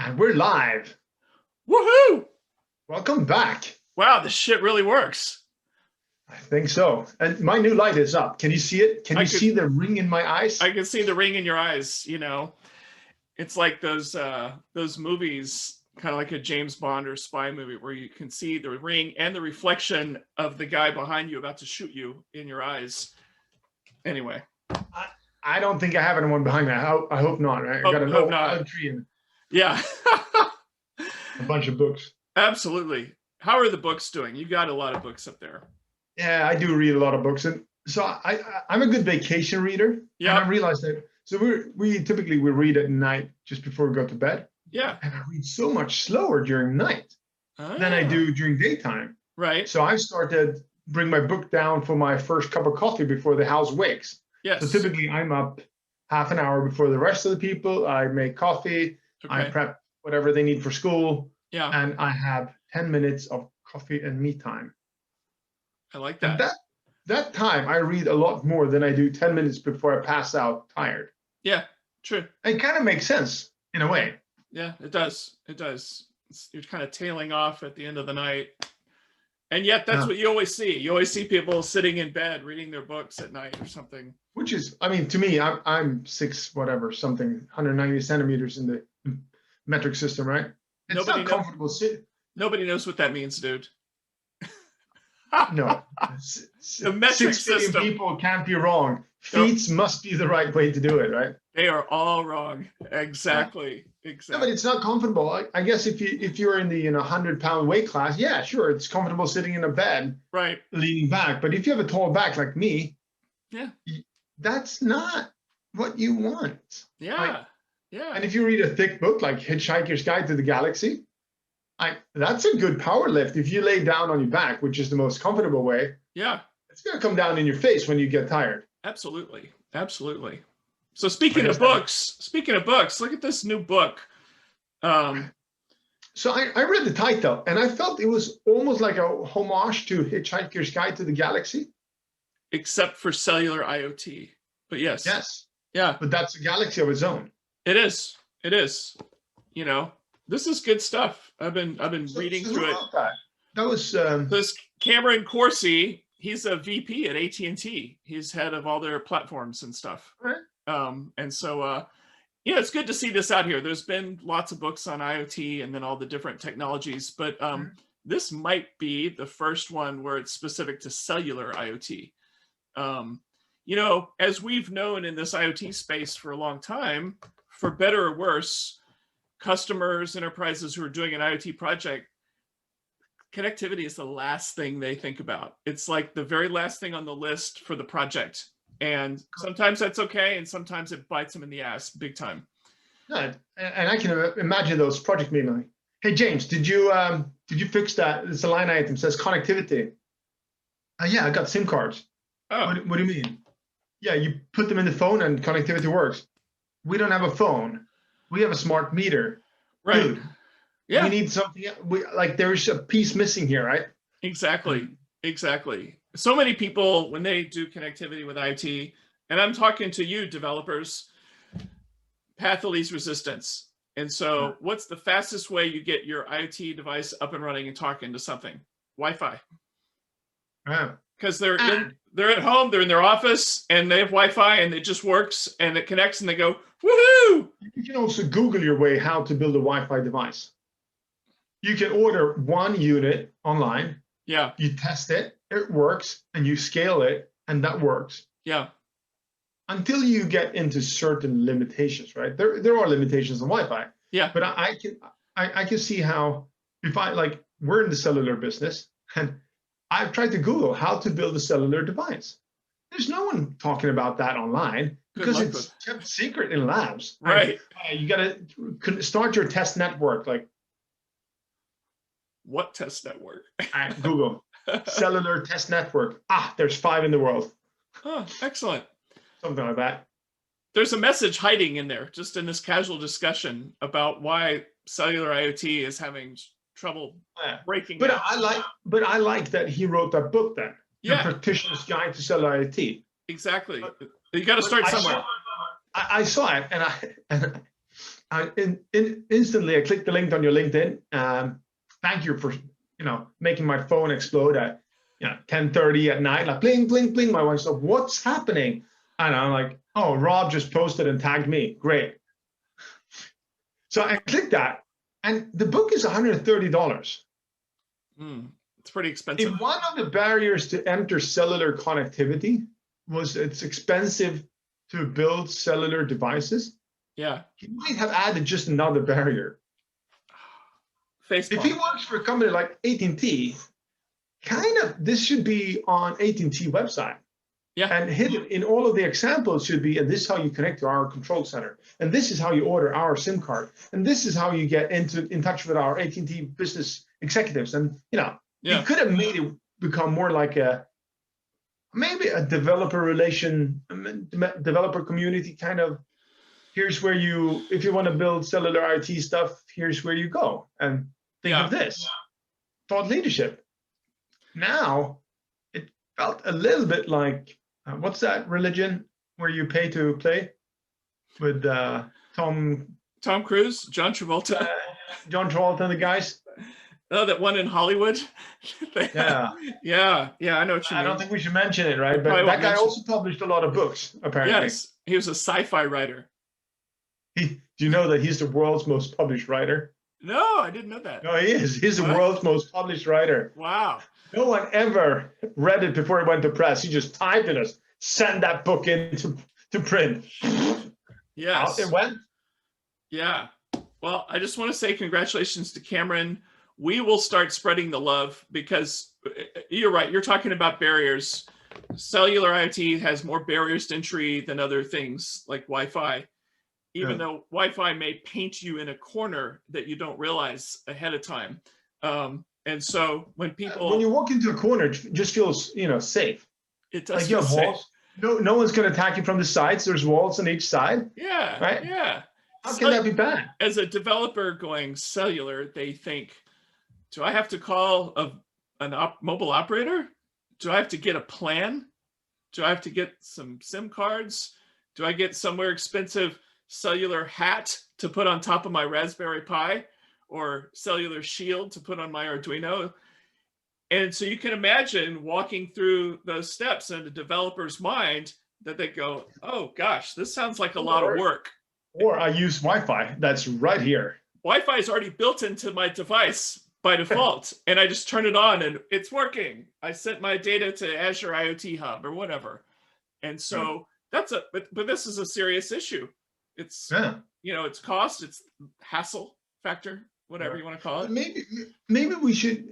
And we're live. Woohoo! Welcome back. Wow, this shit really works. I think so. And my new light is up. Can you see it? Can you see the ring in my eyes? I can see the ring in your eyes, you know. It's like those movies, kind of like a James Bond or spy movie, where you can see the ring and the reflection of the guy behind you about to shoot you in your eyes. Anyway. I don't think I have anyone behind me. I hope not. Right? I got an old tree and yeah. a bunch of books. Absolutely. How are the books doing? You've got a lot of books up there. Yeah, I do read a lot of books, and so I'm a good vacation reader. Yeah, and I realized that. So we typically read at night just before we go to bed. Yeah, and I read so much slower during night than I do during daytime. Right. So I started bring my book down for my first cup of coffee before the house wakes. Yes. So typically I'm up half an hour before the rest of the people. I make coffee. Okay. I prep whatever they need for school. Yeah. And I have 10 minutes of coffee and me time. I like that. And that time I read a lot more than I do 10 minutes before I pass out tired. Yeah, true. It kind of makes sense in a way. Yeah, it does. It does. You're kind of tailing off at the end of the night. And yet that's what you always see. You always see people sitting in bed reading their books at night or something. Which is, I mean, to me, I'm 6 whatever, something, 190 centimeters in the metric system, right? It's not comfortable sitting. Nobody knows what that means, dude. No. The metric 6 billion system. People can't be wrong. Feet must be the right way to do it, right? They are all wrong. Exactly. Exactly. No, but it's not comfortable. I guess if you're in the 100-pound weight class, yeah, sure, it's comfortable sitting in a bed, right, leaning back. But if you have a tall back like me, yeah, that's not what you want. Yeah, yeah. And if you read a thick book like Hitchhiker's Guide to the Galaxy, that's a good power lift. If you lay down on your back, which is the most comfortable way, yeah, it's going to come down in your face when you get tired. Absolutely, absolutely. So speaking of books, look at this new book. So I read the title and I felt it was almost like a homage to Hitchhiker's Guide to the Galaxy. Except for cellular IoT. But yes. Yes. Yeah. But that's a galaxy of its own. It is. It is. You know, this is good stuff. I've been reading through it. That was this Cameron Corsi. He's a VP at AT&T. He's head of all their platforms and stuff. Right. And so, yeah, it's good to see this out here. There's been lots of books on IoT and then all the different technologies, but this might be the first one where it's specific to cellular IoT. You know, as we've known in this IoT space for a long time, for better or worse, customers, enterprises who are doing an IoT project, connectivity is the last thing they think about. It's like the very last thing on the list for the project. And sometimes that's okay, and sometimes it bites them in the ass big time. Yeah, and I can imagine those project meetings. Like, hey James, did you fix that? It's a line item says connectivity. Yeah, I got SIM cards. Oh, what do you mean? Yeah, you put them in the phone and connectivity works. We don't have a phone. We have a smart meter. Right. Dude, yeah. We need something. Like there's a piece missing here, right? Exactly. Exactly. So many people, when they do connectivity with IoT, and I'm talking to you developers, path of least resistance. And so what's the fastest way you get your IoT device up and running and talking to something? Wi-Fi. Because they're at home, they're in their office, and they have Wi-Fi, and it just works, and it connects, and they go, woohoo! You can also Google your way how to build a Wi-Fi device. You can order one unit online. Yeah. You test it, it works, and you scale it, and that works. Yeah. Until you get into certain limitations, right? There are limitations on Wi-Fi. Yeah. But I can see how, if we're in the cellular business, and I've tried to Google how to build a cellular device. There's no one talking about that online because it's kept secret in labs. Right. You got to start your test network. Like, what test network? Google cellular test network. There's 5 in the world. Oh, excellent. Something like that. There's a message hiding in there, just in this casual discussion about why cellular IoT is having trouble breaking. But I like that he wrote that book then. Yeah. The Practitioner's Guide to Cellular IoT. Exactly. You got to start somewhere. I saw it, and Instantly I clicked the link on your LinkedIn. Thank you for making my phone explode at 10:30 at night, like bling bling bling. My wife's like, "What's happening?" And I'm like, "Oh, Rob just posted and tagged me. Great." So I clicked that, and the book is $130. It's pretty expensive. If one of the barriers to enter cellular connectivity was it's expensive to build cellular devices, yeah, he might have added just another barrier. Facebook. If he works for a company like AT&T, this should be on AT&T website. Yeah. And hidden in all of the examples should be, and this is how you connect to our control center, and this is how you order our SIM card, and this is how you get in touch with our AT&T business executives. And you could have made it become more like maybe a developer community kind of. Here's where if you want to build cellular IoT stuff, here's where you go and think of this. Thought leadership. Now it felt a little bit like what's that religion where you pay to play with Tom Cruise, John Travolta, and the guys. Oh, that one in Hollywood. Yeah, I know what you mean. I don't think we should mention it, right? But that guy also published a lot of books, apparently. Yes, he was a sci-fi writer. Do you know that he's the world's most published writer? No, I didn't know that. No, he is. He's the world's most published writer. Wow. No one ever read it before it went to press. He just typed it as send that book into print. Yes. Out it went. Yeah. Well, I just want to say congratulations to Cameron. We will start spreading the love because you're right. You're talking about barriers. Cellular IoT has more barriers to entry than other things like Wi-Fi. Even though Wi-Fi may paint you in a corner that you don't realize ahead of time. And so when you walk into a corner, it just feels, safe. It does feel safe. Walls. No one's going to attack you from the sides. There's walls on each side. Yeah. Right. Yeah. How can that be bad? As a developer going cellular, they think, do I have to call a mobile operator? Do I have to get a plan? Do I have to get some SIM cards? Do I get somewhere expensive cellular hat to put on top of my Raspberry Pi or cellular shield to put on my Arduino? And so you can imagine walking through those steps in a developer's mind that they go, oh gosh, this sounds like a lot of work. Or I use Wi-Fi that's right here. Wi-Fi is already built into my device by default, and I just turn it on and it's working. I sent my data to Azure IoT Hub or whatever. And so but this is a serious issue. It's, it's cost, it's hassle factor, whatever you want to call it. Maybe we should,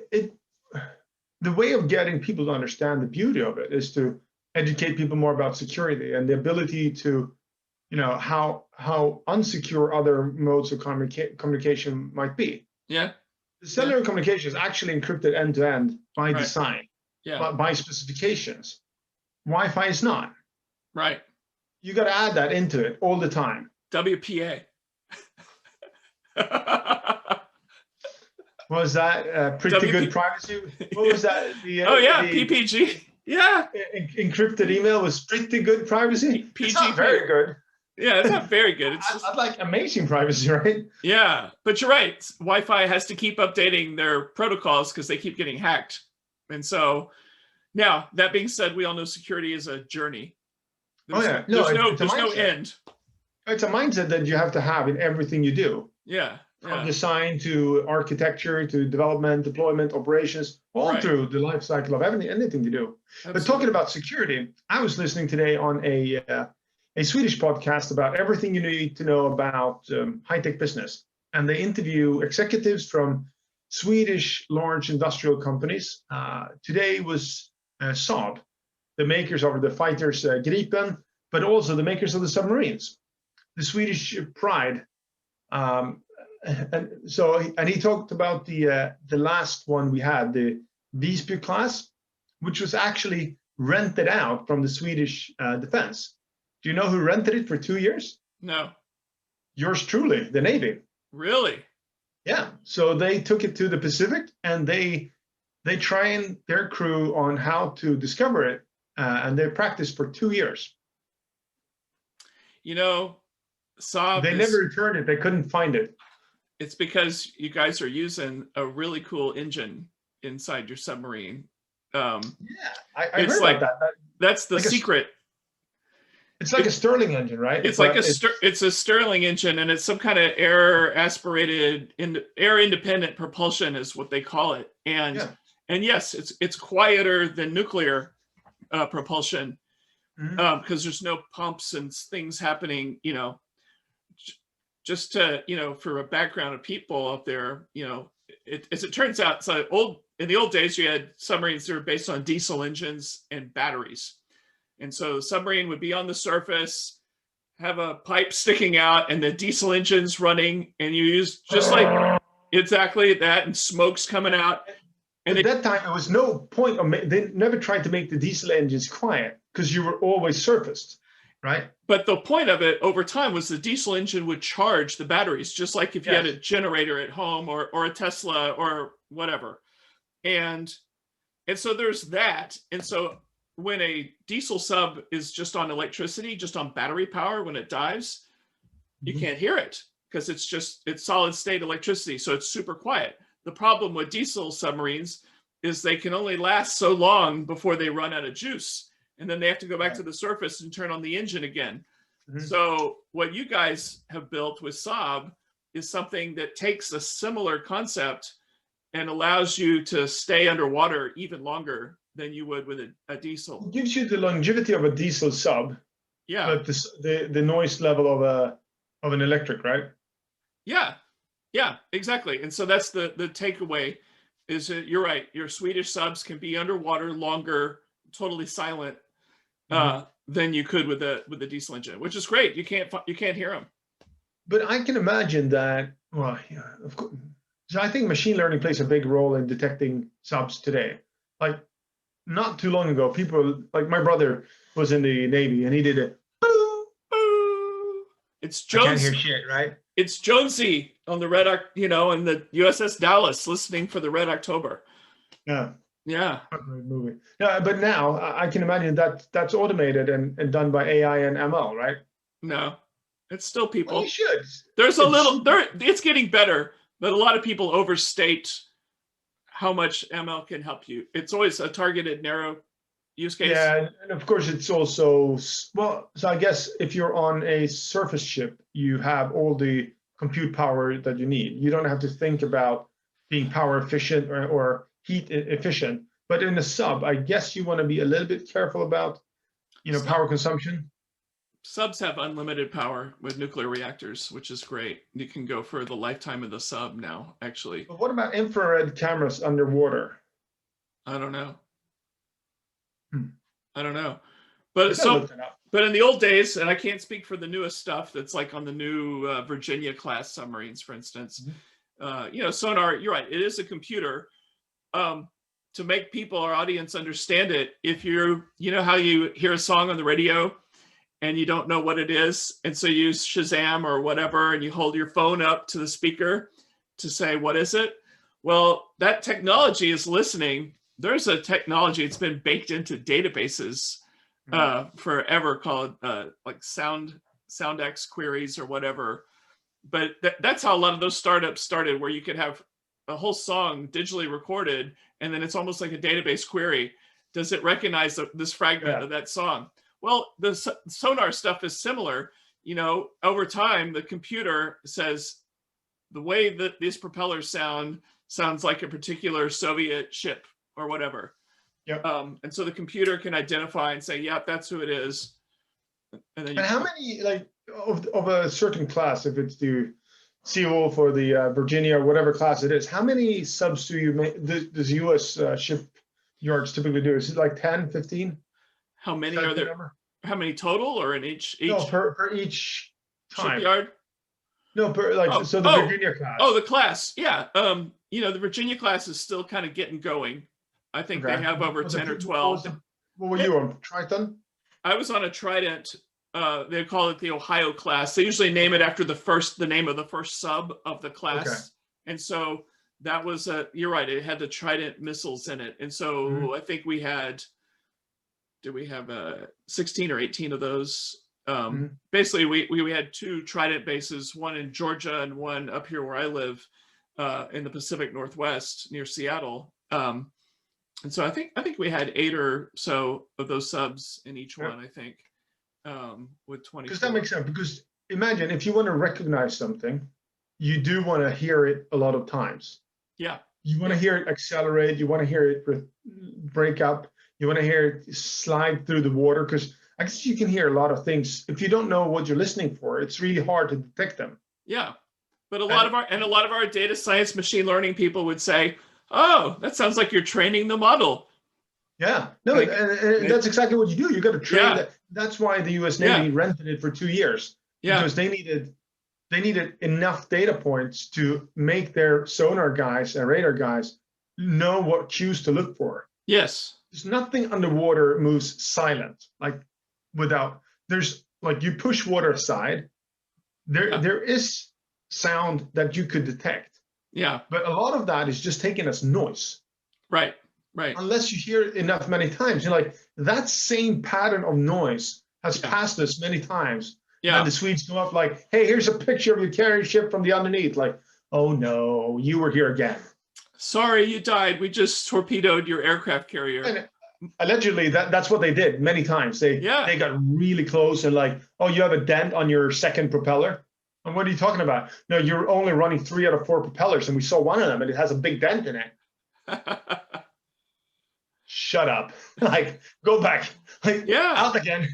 the way of getting people to understand the beauty of it is to educate people more about security and the ability to, how unsecure other modes of communication might be. Yeah. The cellular communication is actually encrypted end to end by design, by specifications. Wi-Fi is not. Right. You got to add that into it all the time. WPA. Was that pretty good privacy? What was that? PPG. Yeah. Encrypted email was pretty good privacy. It's not very good. Yeah, it's not very good. It's just like amazing privacy, right? Yeah, but you're right. Wi-Fi has to keep updating their protocols because they keep getting hacked. And so now, that being said, we all know security is a journey. There's no end. It's a mindset that you have to have in everything you do. Yeah. From design to architecture to development, deployment, operations, all through the life cycle of anything you do. Absolutely. But talking about security, I was listening today on a Swedish podcast about everything you need to know about high-tech business. And they interview executives from Swedish large industrial companies. Today was Saab, the makers of the fighters Gripen, but also the makers of the submarines, the Swedish pride. And he talked about the last one we had, the Visby class, which was actually rented out from the Swedish defense. Do you know who rented it for 2 years? No. Yours truly, the Navy. Really? Yeah. So they took it to the Pacific and they trained their crew on how to discover it, and they practiced for 2 years. Saab They never is, returned it. They couldn't find it. it's because you guys are using a really cool engine inside your submarine. Yeah, I It's heard about like, that. that's the Like a, secret. it's like a It, Stirling engine, right? it's like But it's it's a Stirling engine, and it's some kind of air aspirated, air independent propulsion is what they call it. yeah. And yes, it's quieter than nuclear propulsion, Mhm. because there's no pumps and things happening. Just to, for a background of people out there, as it turns out, so in the old days, you had submarines that were based on diesel engines and batteries. And so the submarine would be on the surface, have a pipe sticking out, and the diesel engine's running, and you use just like exactly that, and smoke's coming out. And At that time, there was no point of they never tried to make the diesel engines quiet because you were always surfaced, right? but the point of it over time was the diesel engine would charge the batteries, just like if you had a Yes. generator at home or a Tesla or whatever. And so there's that. And so when a diesel sub is just on electricity, just on battery power, when it dives, you can't hear it because it's solid state electricity. So it's super quiet. The problem with diesel submarines is they can only last so long before they run out of juice. And then they have to go back to the surface and turn on the engine again. So what you guys have built with Saab is something that takes a similar concept and allows you to stay underwater even longer than you would with a diesel. It gives you the longevity of a diesel sub, Yeah, but the noise level of an electric, right? yeah, exactly. And so that's the takeaway is that you're right. Your Swedish subs can be underwater longer, totally silent, than you could with the diesel engine, which is great. You can't hear them. But I can imagine that. Well, yeah, of course. So I think machine learning plays a big role in detecting subs today. Like not too long ago, people like my brother was in the Navy and he did it. It's I can't hear Jones. shit, right? It's Jonesy on the in the USS Dallas, listening for the Red October. Yeah. Yeah. Movie. Yeah, but now I can imagine that that's automated and done by AI and ML, right? No, it's still Well, people. you should. There's a little there. It's getting better, but a lot of people overstate how much ML can help you. It's always a targeted, narrow use case. Yeah, and of course it's also well. So I guess if you're on a surface ship, you have all the compute power that you need. You don't have to think about being power efficient or heat efficient. But in a sub, I guess you want to be a little bit careful about, power consumption. Subs have unlimited power with nuclear reactors, which is great. You can go for the lifetime of the sub now, actually. But what about infrared cameras underwater? I don't know. Hmm. I don't know. I But gotta look that up. but in the old days, and I can't speak for the newest stuff that's like on the new Virginia class submarines, for instance, sonar, you're right, it is a computer. To make people, our audience, understand it, if you know how you hear a song on the radio and you don't know what it is, and so you use Shazam or whatever, and you hold your phone up to the speaker to say, what is it? Well, that technology is listening. There's a technology, it's been baked into databases forever called like SoundX queries or whatever. But that's how a lot of those startups started, where you could have a whole song digitally recorded, and then it's almost like a database query. Does it recognize this fragment of that song? Well, the sonar stuff is similar. Over time, the computer says the way that these propellers sounds like a particular Soviet ship or whatever. Yep. And so the computer can identify and say, "Yep, that's who it is." And then how many of a certain class, if it's the Seawolf or the Virginia or whatever class it is, how many subs do you make? Does U.S. shipyards typically do? Is it like 10, 15? How many are there? Number? How many total, or in each? No, per each time. Shipyard. No, so the Virginia class. Oh, the class. Yeah. The Virginia class is still kind of getting going. I think they have over 10 or 12. What were you on? Triton? I was on a Trident. They call it the Ohio class. They usually name it after the name of the first sub of the class. Okay. And so that was you're right. It had the Trident missiles in it. And so I think did we have 16 or 18 of those Basically, we had 2 Trident bases, one in Georgia and one up here where I live in the Pacific Northwest near Seattle. And so I think we had 8 or so of those subs in each one, I think, with 24. Because that makes sense. Because imagine if you want to recognize something, you do want to hear it a lot of times. Yeah. You want to hear it accelerate. You want to hear it break up. You want to hear it slide through the water. Because I guess you can hear a lot of things. If you don't know what you're listening for, it's really hard to detect them. Yeah. But a lot of our data science machine learning people would say, oh, that sounds like you're training the model. Yeah, no, and that's exactly what you do. You got to train that. That's why the U.S. Navy rented it for 2 years, because they needed enough data points to make their sonar guys and radar guys know what cues to look for. Yes, there's nothing underwater moves silent. Like there's like you push water aside, there is sound that you could detect. Yeah, but a lot of that is just taken as noise. Right. Right. Unless you hear it enough many times, you're like, that same pattern of noise has passed us many times. Yeah. And the Swedes come up like, hey, here's a picture of your carrier ship from the underneath. Like, oh no, you were here again. Sorry, you died. We just torpedoed your aircraft carrier. And allegedly, that's what they did many times. They got really close and like, oh, you have a dent on your second propeller. And what are you talking about? No, you're only running 3 out of 4 propellers, and we saw one of them, and it has a big dent in it. Shut up. Like, go back. Like, out again.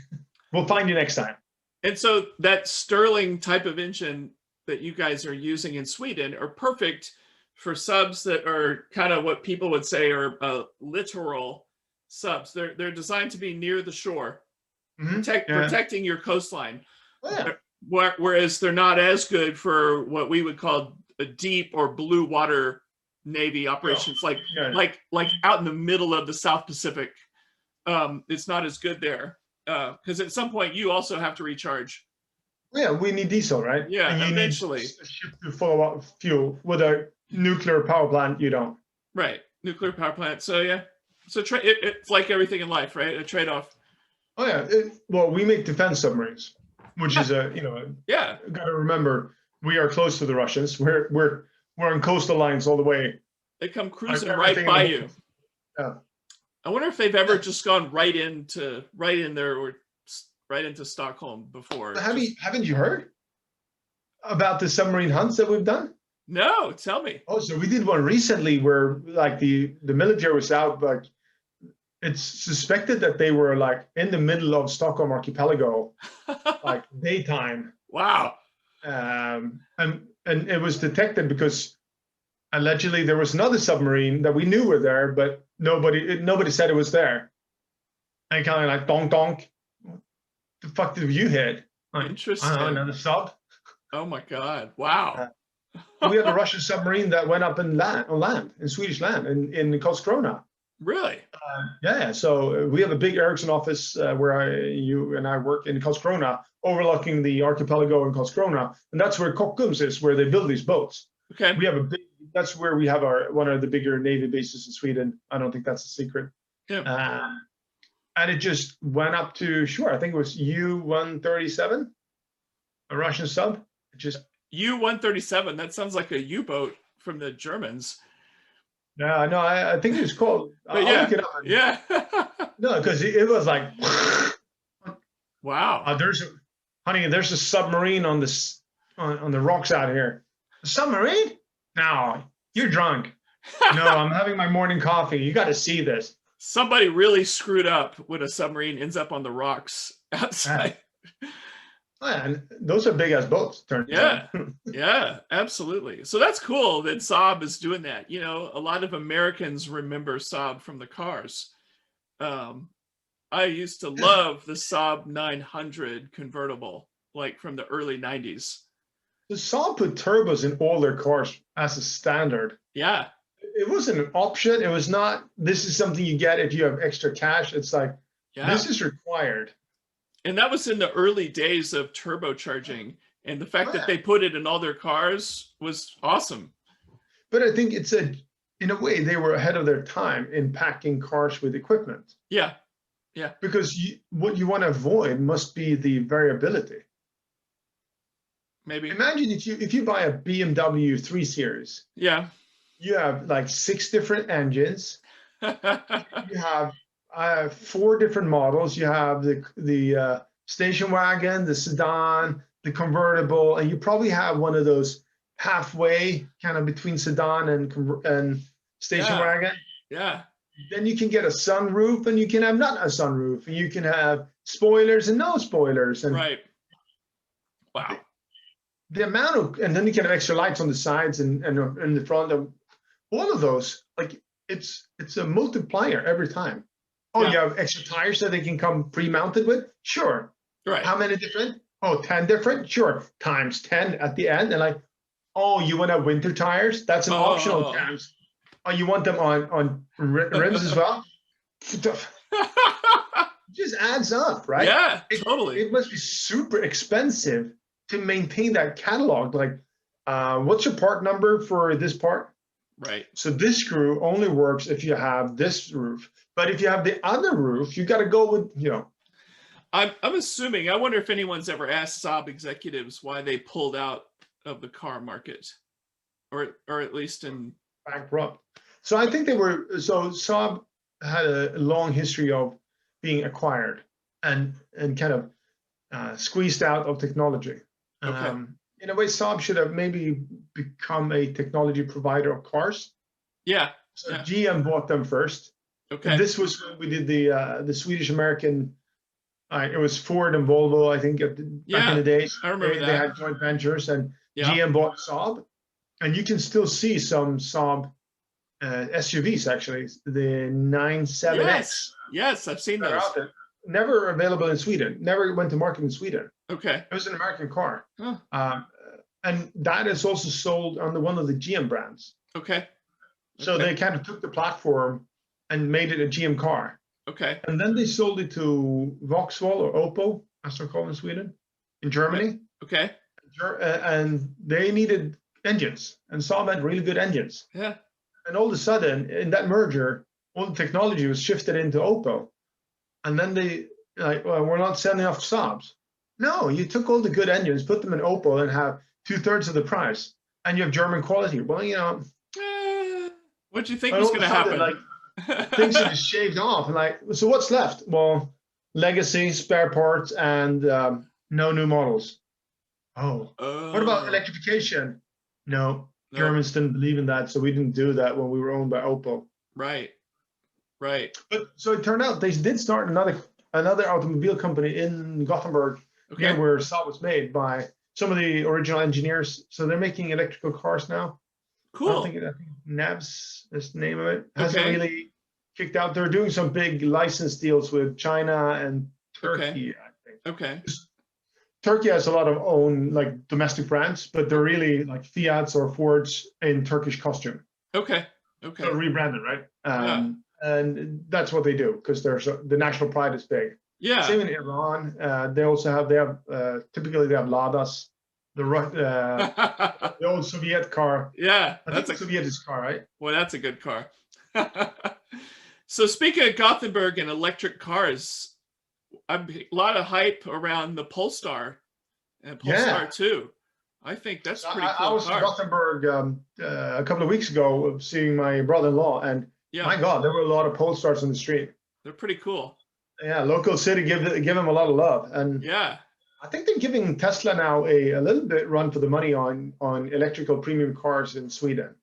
We'll find you next time. And so that Sterling type of engine that you guys are using in Sweden are perfect for subs that are kind of what people would say are littoral subs. They're designed to be near the shore, protecting your coastline. Oh, yeah. Whereas they're not as good for what we would call a deep or blue water Navy operations, like out in the middle of the South Pacific. It's not as good there because at some point you also have to recharge. Yeah, we need diesel, right? Yeah, and you eventually. Need a ship to follow up fuel. With a nuclear power plant, you don't. Right, nuclear power plant. So yeah, so it's like everything in life, right? A trade-off. Oh yeah. Well, we make defense submarines, which is got to remember we are close to the Russians. We're on coastal lines all the way. They come cruising right by you. Yeah. I wonder if they've ever just gone right into there or right into Stockholm before. Haven't you heard about the submarine hunts that we've done? No, tell me. Oh, so we did one recently where like the military was out, like it's suspected that they were like in the middle of Stockholm archipelago, like daytime. Wow. And it was detected because allegedly there was another submarine that we knew were there, but nobody said it was there. And kind of like donk donk. What the fuck did you hit? Like, interesting. Another sub. Oh my god! Wow. We had a Russian submarine that went up on land in Swedish land in Karlskrona. Really? Yeah. So we have a big Ericsson office where you and I work in Karlskrona, overlooking the archipelago in Karlskrona, and that's where Kockums is, where they build these boats. Okay. We have that's where we have one of the bigger Navy bases in Sweden. I don't think that's a secret. Yeah. And it just went up to shore. I think it was U-137, a Russian sub. U-137. That sounds like a U-boat from the Germans. No, I think it was called. I'll look it up. Yeah. No, because it was like. Wow. There's a submarine on the rocks out here. A submarine? No, you're drunk. No, I'm having my morning coffee. You got to see this. Somebody really screwed up when a submarine ends up on the rocks outside. And those are big ass boats. Yeah, absolutely. So that's cool that Saab is doing that. You know, a lot of Americans remember Saab from the cars. I used to love the Saab 900 convertible, like from the early 90s. The Saab put turbos in all their cars as a standard. Yeah. It wasn't an option. It was not, this is something you get if you have extra cash. It's like, this is required. And that was in the early days of turbocharging. And the fact that they put it in all their cars was awesome. But I think in a way, they were ahead of their time in packing cars with equipment. Yeah. Yeah. Because what you want to avoid must be the variability. Maybe. Imagine if you buy a BMW 3 Series, Yeah. you have like 6 different engines. You have 4 different models. You have the station wagon, the sedan, the convertible, and you probably have one of those halfway kind of between sedan and station Yeah. wagon. Yeah. Then you can get a sunroof, and you can have not a sunroof, and you can have spoilers and no spoilers, and Right. Wow. the amount of, and then you can have extra lights on the sides and in the front. Of all of those, like it's a multiplier every time. Oh, Yeah. you have extra tires that they can come pre-mounted with? Sure. Right. How many different? Oh, 10 different? Sure. Times 10 at the end. And like, oh, you want to have winter tires? That's an optional times. Oh, you want them on rims as well? It just adds up, right? Yeah, totally. It must be super expensive to maintain that catalog. Like, what's your part number for this part? Right. So this screw only works if you have this roof. But if you have the other roof, you got to go with, you know. I'm assuming, I wonder if anyone's ever asked Saab executives why they pulled out of the car market, or at least in bankrupt. So I think so Saab had a long history of being acquired and kind of squeezed out of technology. Okay. In a way, Saab should have maybe become a technology provider of cars. Yeah. So yeah. GM bought them first. Okay. And this was when we did the Swedish American. It was Ford and Volvo, I think, back in the days. I remember that. They had joint ventures, and Yeah. GM bought Saab, and you can still see some Saab SUVs actually. The 97X. Yes, I've seen those. Never available in Sweden. Never went to market in Sweden. Okay. It was an American car. Huh. And that is also sold under one of the GM brands. Okay. So they kind of took the platform and made it a GM car. Okay. And then they sold it to Vauxhall or Opel, as they're called in Sweden, in Germany. Okay. And they needed engines, and Saab had really good engines. Yeah. And all of a sudden, in that merger, all the technology was shifted into Opel. And then they like, well, we're not selling off Saabs. No, you took all the good engines, put them in Opel, and have 2/3 of the price, and you have German quality. Well, you know, what do you think was going to happen? Like, things are just shaved off. And like, so what's left? Well, legacy, spare parts, and no new models. Oh, what about electrification? No, Germans didn't believe in that, so we didn't do that when we were owned by Opel. Right. Right. But so it turned out they did start another automobile company in Gothenburg, near where Saab was made, by some of the original engineers. So they're making electrical cars now. Cool. I think NABS is the name of it. Hasn't really kicked out. They're doing some big license deals with China and Turkey, I think. Okay. Turkey has a lot of own like domestic brands, but they're really like Fiats or Fords in Turkish costume. Okay. Okay. So rebranded, right? And that's what they do because the national pride is big. Yeah. Same in Iran. They have typically they have Ladas, the old Soviet car. Yeah, that's a Soviet car, right? Well, that's a good car. So speaking of Gothenburg and electric cars, a lot of hype around the Polestar and Polestar 2. I think that's pretty cool. I was in Gothenburg a couple of weeks ago seeing my brother-in-law, and my God, there were a lot of Polestars in the street. They're pretty cool. Yeah, local city give them a lot of love, and I think they're giving Tesla now a little bit run for the money on electrical premium cars in Sweden.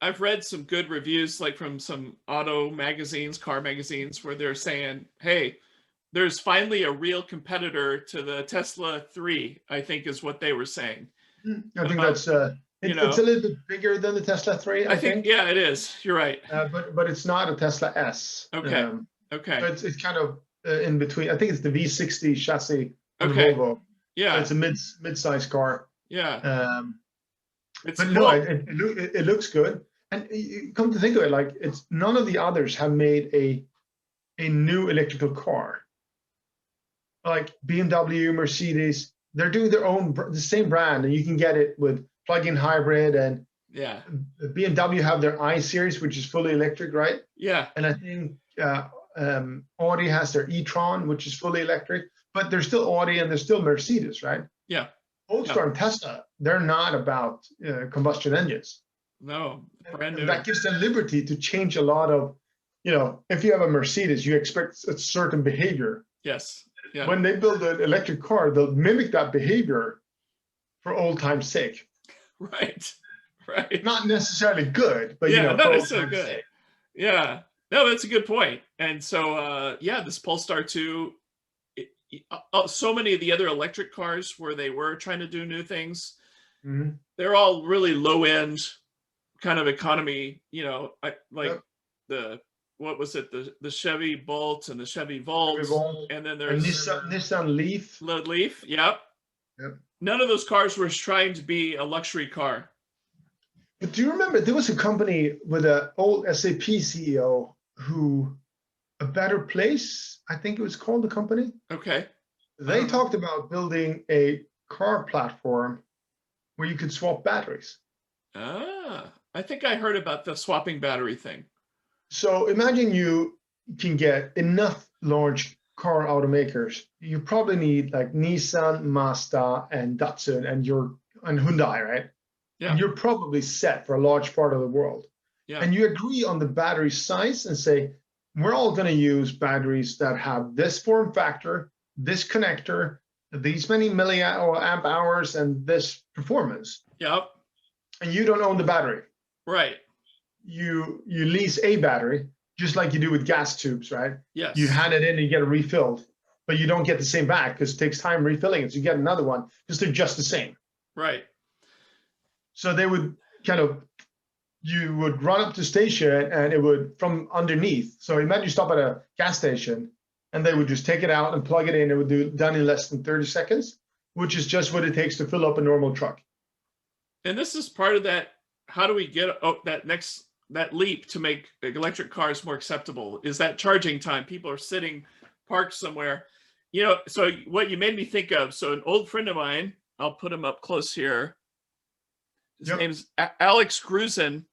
I've read some good reviews, like from some auto magazines, car magazines, where they're saying, "Hey, there's finally a real competitor to the Tesla 3." I think is what they were saying. I think that's it's a little bit bigger than the Tesla 3. I think. Yeah, it is. You're right. But it's not a Tesla S. Okay. Okay. So it's kind of in between. I think it's the V60 chassis on Volvo. Yeah. So it's a mid-sized car. Yeah. But cool. No, it looks good. And you come to think of it, like it's none of the others have made a new electrical car. Like BMW, Mercedes, they're doing the same brand, and you can get it with plug-in hybrid, and BMW have their I series, which is fully electric, right? Yeah. And I think Audi has their e-tron, which is fully electric, but there's still Audi and there's still Mercedes, right? Yeah. Polestar and Tesla, they're not about combustion engines. No, brand new. And that gives them liberty to change a lot of, if you have a Mercedes, you expect a certain behavior. Yes. Yeah. When they build an electric car, they'll mimic that behavior for old time's sake. Right. Right. Not necessarily good, but yeah, for not old so time's good. sake. Yeah. No, that's a good point. And so, this Polestar 2, so many of the other electric cars where they were trying to do new things, they're all really low end kind of economy, what was it? The Chevy Bolt and the Chevy Volt. And then there's Nissan Leaf. Leaf. Yep. None of those cars were trying to be a luxury car. But do you remember there was a company with an old SAP CEO who, A Better Place, I think it was called, the company. Okay. They talked about building a car platform where you could swap batteries. I think I heard about the swapping battery thing. So imagine you can get enough large car automakers. You probably need like Nissan, Mazda, and Datsun, and Hyundai, right? Yeah. And you're probably set for a large part of the world. Yeah. And you agree on the battery size and say, we're all going to use batteries that have this form factor, this connector, these many milliamp hours, and this performance. Yep. And you don't own the battery. Right. You lease a battery, just like you do with gas tubes, right? Yes. You hand it in and you get it refilled, but you don't get the same back because it takes time refilling it. So you get another one because they're just the same. Right. So they would you would run up to station and it would from underneath. So imagine you stop at a gas station and they would just take it out and plug it in. It would do done in less than 30 seconds, which is just what it takes to fill up a normal truck. And this is part of that. How do we get that leap to make electric cars more acceptable? Is that charging time? People are sitting parked somewhere, so what you made me think of, so an old friend of mine, I'll put him up close here. His name's Alex Grusin.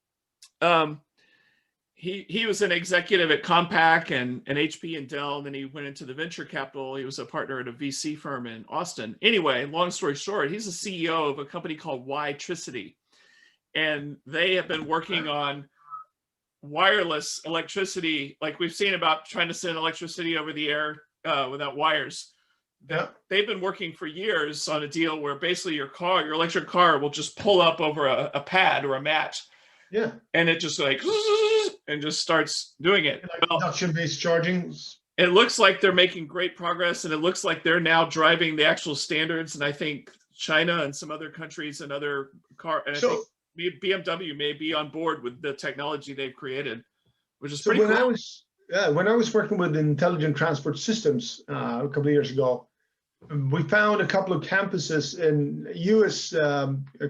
He was an executive at Compaq and HP and Dell, and then he went into the venture capital. He was a partner at a VC firm in Austin. Anyway, long story short, he's the CEO of a company called Ytricity, and they have been working on wireless electricity, like we've seen about trying to send electricity over the air without wires. They've been working for years on a deal where basically your electric car will just pull up over a pad or a mat. Yeah. And it just and just starts doing it. Like induction-based charging. It looks like they're making great progress, and it looks like they're now driving the actual standards. And I think China and some other countries and other I think BMW may be on board with the technology they've created, which is pretty cool. When I was working with Intelligent Transport Systems a couple of years ago, we found a couple of campuses in U.S.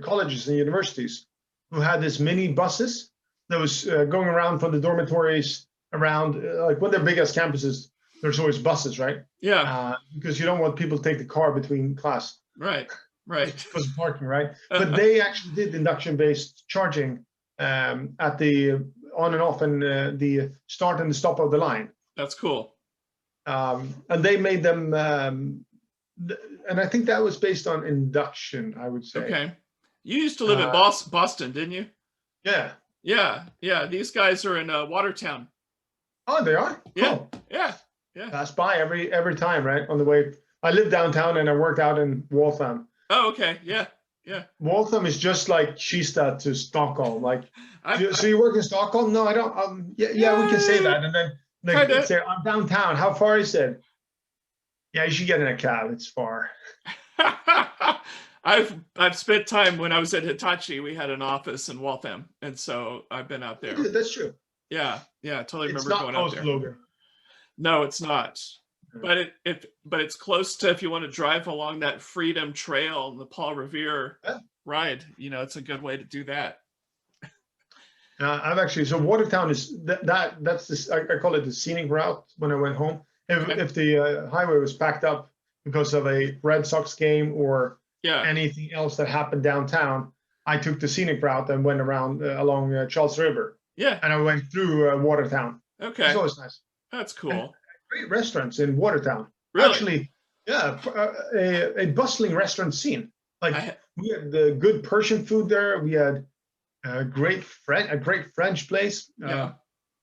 Colleges and universities who had this mini buses that was going around from the dormitories around, like one of their biggest campuses, there's always buses, right? Yeah. Because you don't want people to take the car between class. Right. Because of parking, right? But they actually did induction-based charging at the on and off and the start and the stop of the line. That's cool. And they made them, and I think that was based on induction, I would say. Okay. You used to live in Boston, didn't you? Yeah. Yeah. These guys are in Watertown. Oh, they are? Yeah. Cool. Yeah. Pass by every time, right? On the way. I live downtown and I worked out in Waltham. Oh, okay. Yeah. Waltham is just like Kista to Stockholm. Like, so you work in Stockholm? No, I don't. Yeah, we can say that. And then they say, I'm downtown. How far is it? Yeah, you should get in a cab. It's far. I've spent time when I was at Hitachi. We had an office in Waltham, and so I've been out there. That's true. Yeah, I totally remember going out there. Logan. No, it's not. But it's close to, if you want to drive along that Freedom Trail, the Paul Revere ride. It's a good way to do that. I've actually, so Watertown is that's this, I call it the scenic route when I went home. If the highway was packed up because of a Red Sox game or anything else that happened downtown, I took the scenic route and went around along Charles River. Yeah. And I went through Watertown. Okay. It's always nice. That's and cool. great restaurants in Watertown. Really? Actually, yeah, a bustling restaurant scene. Like I we had the good Persian food there. We had a great French place. yeah.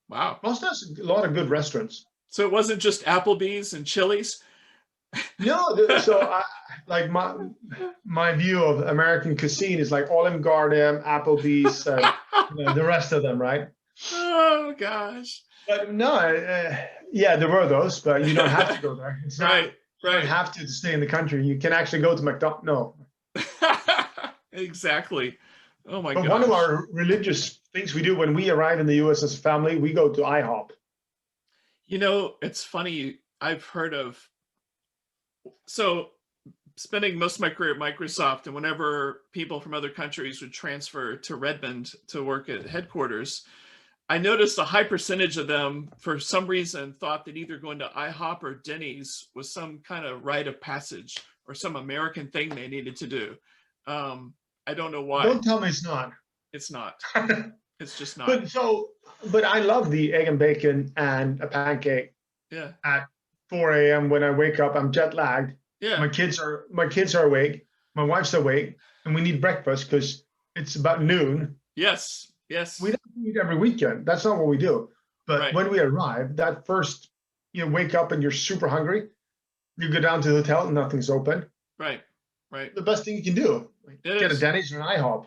Wow. Boston has a lot of good restaurants. So it wasn't just Applebee's and Chili's. No, so like my view of American cuisine is like Olive Garden, Applebee's, and the rest of them, right? Oh gosh. But no, yeah, there were those, but you don't have to go there. It's not. Right. You don't Right. have to stay in the country. You can actually go to McDonald's. No, Exactly. Oh my but one of gosh. our religious things we do when we arrive in the U.S. as a family, we go to IHOP. It's funny. I've heard of so spending most of my career at Microsoft, and whenever people from other countries would transfer to Redmond to work at headquarters, I noticed a high percentage of them, for some reason, thought that either going to IHOP or Denny's was some kind of rite of passage or some American thing they needed to do. I don't know why. Don't tell me it's not. It's not. It's just not. But I love the egg and bacon and a pancake Yeah. at 4 a.m. when I wake up. I'm jet lagged. Yeah. My kids are awake. My wife's awake, and we need breakfast because it's about noon. Yes. Yes. We don't eat every weekend. That's not what we do. But Right. when we arrive, that first, wake up and you're super hungry. You go down to the hotel and nothing's open. Right. Right. The best thing you can do, It get a is. Denny's or an IHOP.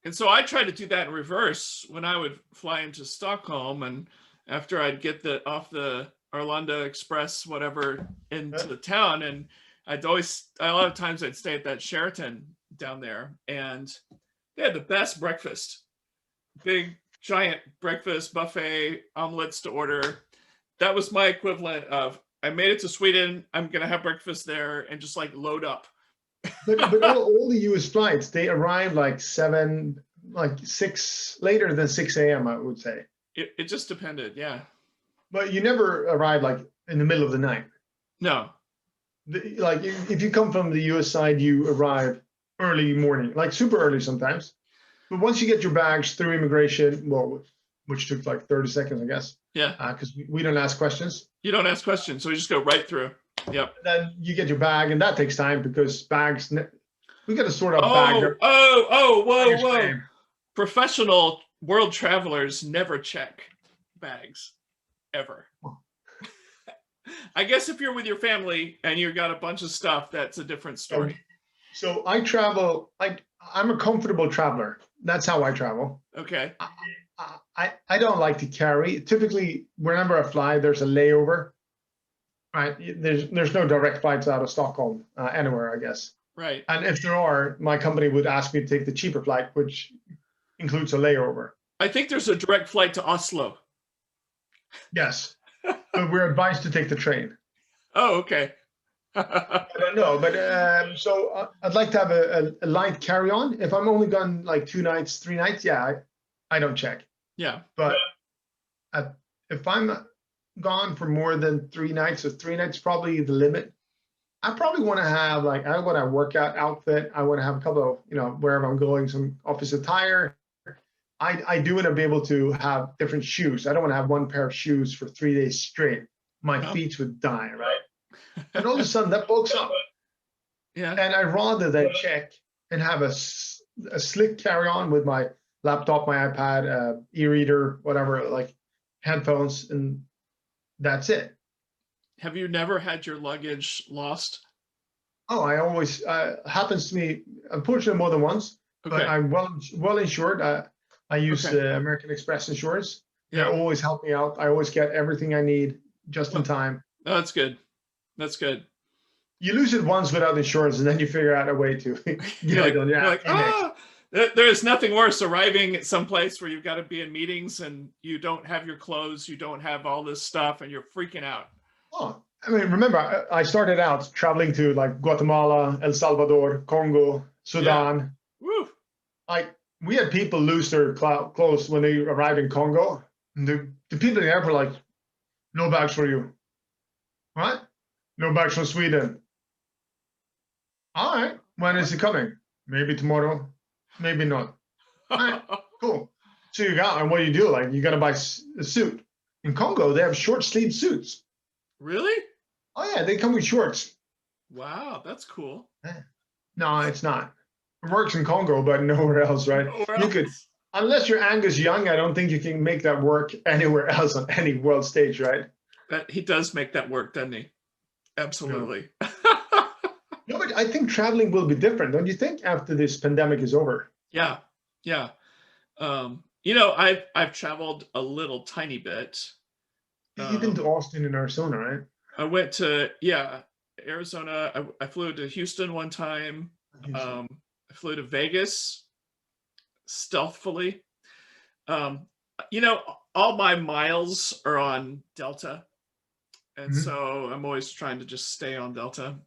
And so I tried to do that in reverse when I would fly into Stockholm, and after I'd get off the Arlanda Express, whatever, into the town, and a lot of times I'd stay at that Sheraton down there, and they had the best breakfast. Big giant breakfast buffet, omelets to order. That was my equivalent of, I made it to Sweden, I'm gonna have breakfast there and just like load up. But all the U.S. flights, they arrive like 6 later than 6 a.m. I would say. It just depended, yeah. But you never arrive like in the middle of the night. No. Like if you come from the U.S. side, you arrive early morning, like super early sometimes. But once you get your bags through immigration, well, which took like 30 seconds, I guess. Yeah. Because we don't ask questions. You don't ask questions, so you just go right through. Yep. Then you get your bag, and that takes time because bags. We got to sort out bag. Whoa. Professional world travelers never check bags, ever. I guess if you're with your family and you've got a bunch of stuff, that's a different story. So I travel. I'm a comfortable traveler. That's how I travel. Okay. I don't like to carry. Typically, whenever I fly, there's a layover. Right. There's no direct flights out of Stockholm anywhere, I guess. Right. And if there are, my company would ask me to take the cheaper flight, which includes a layover. I think there's a direct flight to Oslo. Yes. But we're advised to take the train. Oh, okay. I don't know, but so I'd like to have a light carry-on. If I'm only gone like 2 nights, 3 nights, yeah, I don't check. Yeah. But if I'm gone for more than 3 nights, or 3 nights probably the limit, I probably want to have I want a workout outfit. I want to have a couple of, wherever I'm going, some office attire. I do want to be able to have different shoes. I don't want to have one pair of shoes for 3 days straight. My feet would die, right? And all of a sudden that bulks up. Yeah. And I'd rather than check and have a slick carry-on with my laptop, my iPad, e-reader, whatever, like headphones, and that's it. Have you never had your luggage lost? Oh, I always happens to me, unfortunately, more than once. Okay. But I'm well insured. I use American Express insurance. Yeah. They always help me out. I always get everything I need just in time. Oh, that's good. That's good. You lose it once without insurance, and then you figure out a way to there's nothing worse arriving at some place where you've got to be in meetings and you don't have your clothes, you don't have all this stuff, and you're freaking out. Oh, I mean, remember, I started out traveling to like Guatemala, El Salvador, Congo, Sudan. Yeah. Woo. We had people lose their clothes when they arrived in Congo. And the people in the airport were like, no bags for you. What? No bags from Sweden. All right. When is it coming? Maybe tomorrow. Maybe not. All right. Cool. So you got, and what do? Like, you got to buy a suit. In Congo, they have short sleeve suits. Really? Oh yeah, they come with shorts. Wow, that's cool. No, it's not. It works in Congo, but nowhere else, right? Nowhere You could, else. unless you're Angus Young, I don't think you can make that work anywhere else on any world stage, right? That he does make that work, doesn't he? No. Absolutely. No, but I think traveling will be different, don't you think, after this pandemic is over? Yeah, yeah. You know, I've traveled a little tiny bit. You've been to Um, Austin and Arizona, right? I went to, yeah, Arizona. I flew to Houston one time. Houston. I flew to Vegas stealthily. Um, you know, all my miles are on Delta, and Mhm. so I'm always trying to just stay on Delta.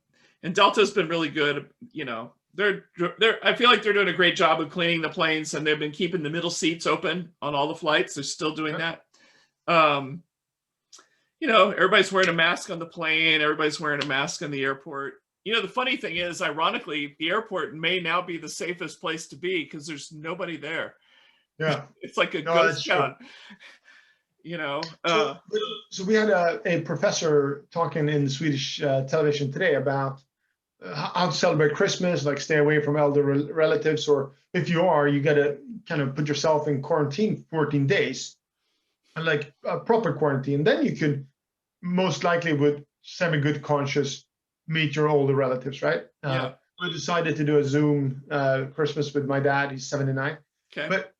And Delta's been really good. You know, they're. I feel like they're doing a great job of cleaning the planes, and they've been keeping the middle seats open on all the flights. They're still doing Yep. that. Um, you know, everybody's wearing a mask on the plane. Everybody's wearing a mask in the airport. You know, the funny thing is, ironically, the airport may now be the safest place to be because there's nobody there. Yeah. It's like a No, that's ghost true. town. You know, So we had a professor talking in the Swedish television today about how to celebrate Christmas, like stay away from elder relatives, or if you are, you got to kind of put yourself in quarantine 14 days, and like a proper quarantine. Then you could most likely, with semi-good conscience, meet your older relatives, right? yeah. We decided to do a Zoom Christmas with my dad. He's 79, Okay. but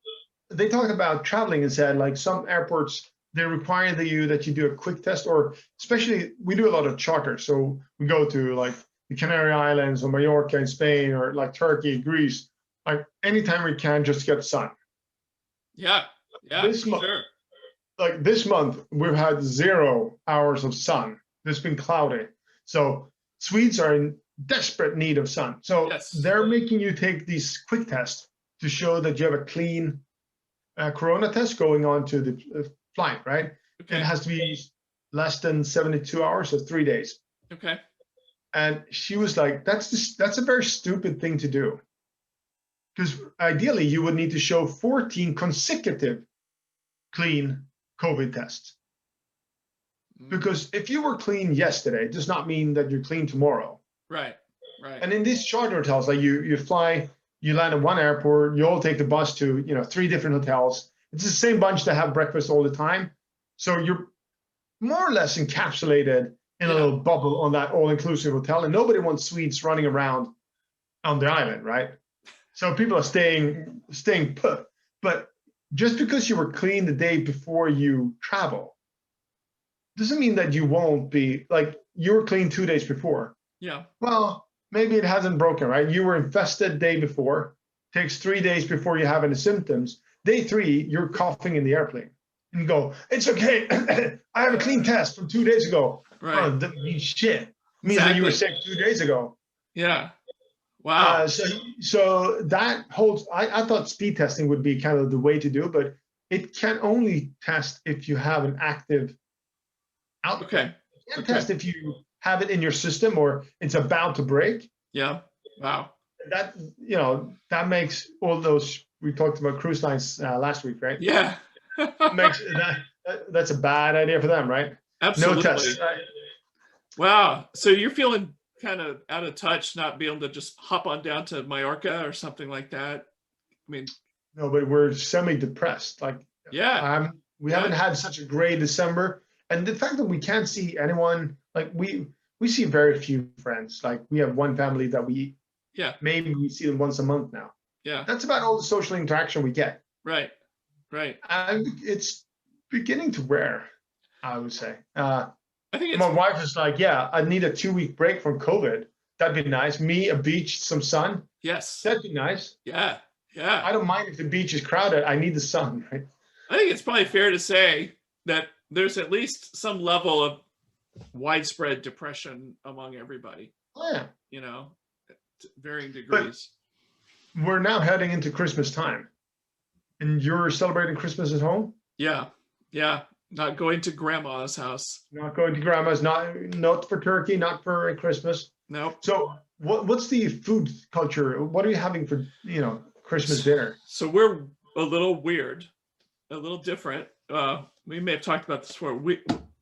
they talked about traveling and said like some airports they require that you do a quick test, or especially we do a lot of charter, so we go to like the Canary Islands or Mallorca in Spain or like Turkey, Greece, like anytime we can just get sun. Yeah. Yeah, This for month, sure. like this month, we've had 0 hours of sun. It's been cloudy, so Swedes are in desperate need of sun. So Yes. they're making you take these quick tests to show that you have a clean corona test going on to the flight, right? And it Okay. has to be less than 72 hours, so 3 days. Okay. And she was like, that's a very stupid thing to do. Because ideally you would need to show 14 consecutive clean COVID tests. Because if you were clean yesterday, it does not mean that you're clean tomorrow. Right. Right. And in these charter hotels, like you fly, you land at one airport, you all take the bus to 3 different hotels. It's the same bunch that have breakfast all the time. So you're more or less encapsulated in a Yeah. little bubble on that all-inclusive hotel, and nobody wants Swedes running around on the island, right? So people are staying put. But just because you were clean the day before you travel doesn't mean that you won't be like you were clean 2 days before. Yeah. Well, maybe it hasn't broken, right? You were infested day before. Takes 3 days before you have any symptoms. Day 3, you're coughing in the airplane. And you go, it's okay. I have a clean test from 2 days ago. Right. Oh, that means shit. It means that you were sick 2 days ago. Yeah. Wow. So that holds. I thought speed testing would be kind of the way to do, but it can only test if you have an active outbreak. Okay. It can't Okay. test if you have it in your system or it's about to break. Yeah. Wow. That that makes all those we talked about cruise lines last week, right? Yeah. Makes that's a bad idea for them, right? No Absolutely. tests. Wow. So you're feeling kind of out of touch, not being able to just hop on down to Mallorca or something like that. I mean, No, but we're semi-depressed. Like, yeah. we Yeah. haven't had such a great December, and the fact that we can't see anyone, like we see very few friends. Like we have one family that Yeah. maybe we see them once a month now. Yeah. That's about all the social interaction we get. Right. Right. And it's beginning to wear, I would say. I think My it's wife is like, yeah, I need a 2-week break from COVID. That'd be nice. Me, a beach, some sun. yes. That'd be nice. Yeah. Yeah. I don't mind if the beach is crowded. I need the sun, right? I think it's probably fair to say that there's at least some level of widespread depression among everybody, Oh, yeah. you know, to varying degrees. We're now heading into Christmas time. And you're celebrating Christmas at home? Yeah. Yeah. Not going to grandma's house. Not going to grandma's, not for turkey, not for Christmas. Nope. So what's the food culture? What are you having for, Christmas dinner? So we're a little weird, a little different. we may have talked about this before.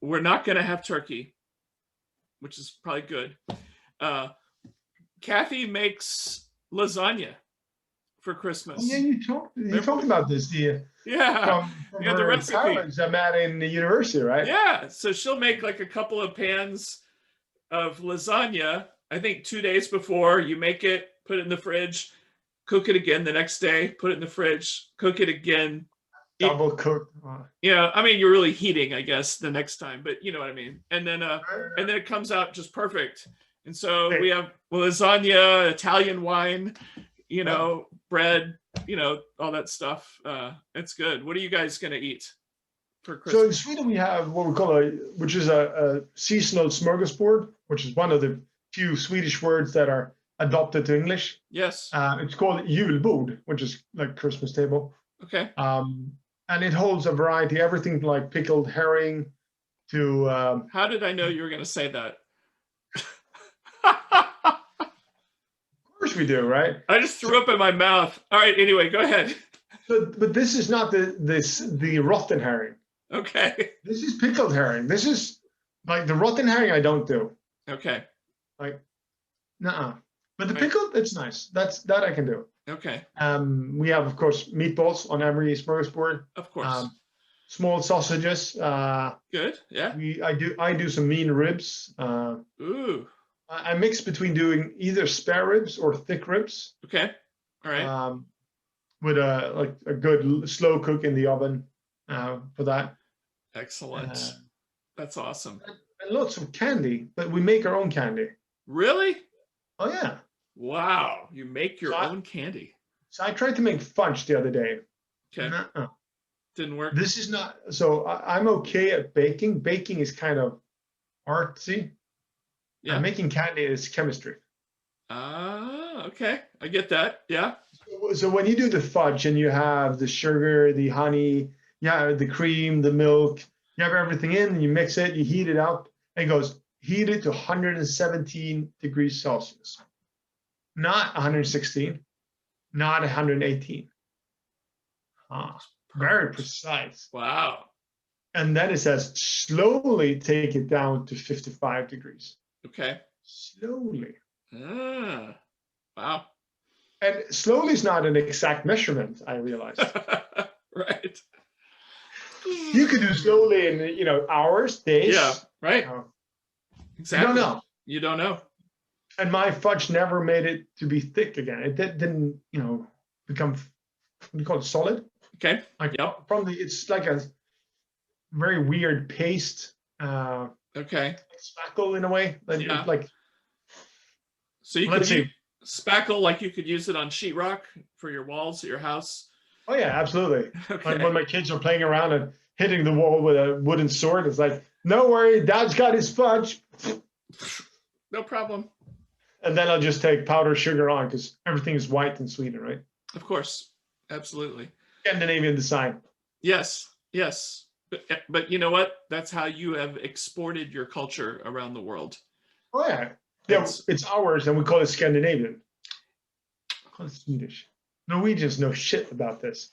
We're not going to have turkey, which is probably good. Kathy makes lasagna for Christmas. Oh, yeah, you talked about this, Yeah, from you got the her recipe. college I met in the university, right? Yeah, so she'll make like a couple of pans of lasagna. I think 2 days before you make it, put it in the fridge, cook it again the next day, put it in the fridge, cook it again. Double cooked. Yeah, I mean you're really heating, I guess, the next time, but you know what I mean. And then it comes out just perfect. And so we have lasagna, Italian wine, bread, all that stuff. It's good. What are you guys gonna eat for Christmas? So in Sweden we have what we call which is a seasonal smorgasbord, which is one of the few Swedish words that are adopted to English. Yes. It's called julbord, which is like Christmas table. Okay. And it holds a variety, everything like pickled herring to. How did I know you were going to say that? Of course we do, right? I just threw up in my mouth. All right. Anyway, go ahead. But this is not the rotten herring. Okay. This is pickled herring. This is like the rotten herring. I don't do. Okay. Like, nuh-uh. But the pickled, it's nice. That I can do. Okay. We have, of course, meatballs on every smorgasbord. Of course. Small sausages. Good. Yeah. I do some mean ribs. Ooh. I mix between doing either spare ribs or thick ribs. Okay. All right. With a good slow cook in the oven for that. Excellent. That's awesome. And lots of candy, but we make our own candy. Really? Oh yeah. Wow. You make your own candy. So I tried to make fudge the other day. Okay. Nuh-uh. Didn't work. This is not. So I'm okay at baking. Baking is kind of artsy. Yeah. Making candy is chemistry. Ah, okay. I get that. Yeah. So when you do the fudge and you have the sugar, the honey, the cream, the milk, you have everything in, and you mix it, you heat it up, and it goes heat it to 117 degrees Celsius. Not 116, not 118. Very precise. Wow. And then it says slowly take it down to 55 degrees. Okay. Slowly. Wow. And slowly is not an exact measurement, I realized. Right. You could do slowly in, hours, days. Yeah, right. Exactly. You don't know. And my fudge never made it to be thick again. It didn't, become, what do you call it, solid? Okay. Like, it's like a very weird paste. Okay. Spackle in a way. Like. So you could use spackle, like you could use it on sheetrock for your walls at your house. Oh yeah, absolutely. Okay. Like when my kids are playing around and hitting the wall with a wooden sword, it's like, no worry, Dad's got his fudge. No problem. And then I'll just take powdered sugar on because everything is white in Sweden, right? Of course. Absolutely. Scandinavian design. Yes. Yes. But you know what? That's how you have exported your culture around the world. Oh yeah. Yeah, it's ours and we call it Scandinavian. I call it Swedish. Norwegians know shit about this.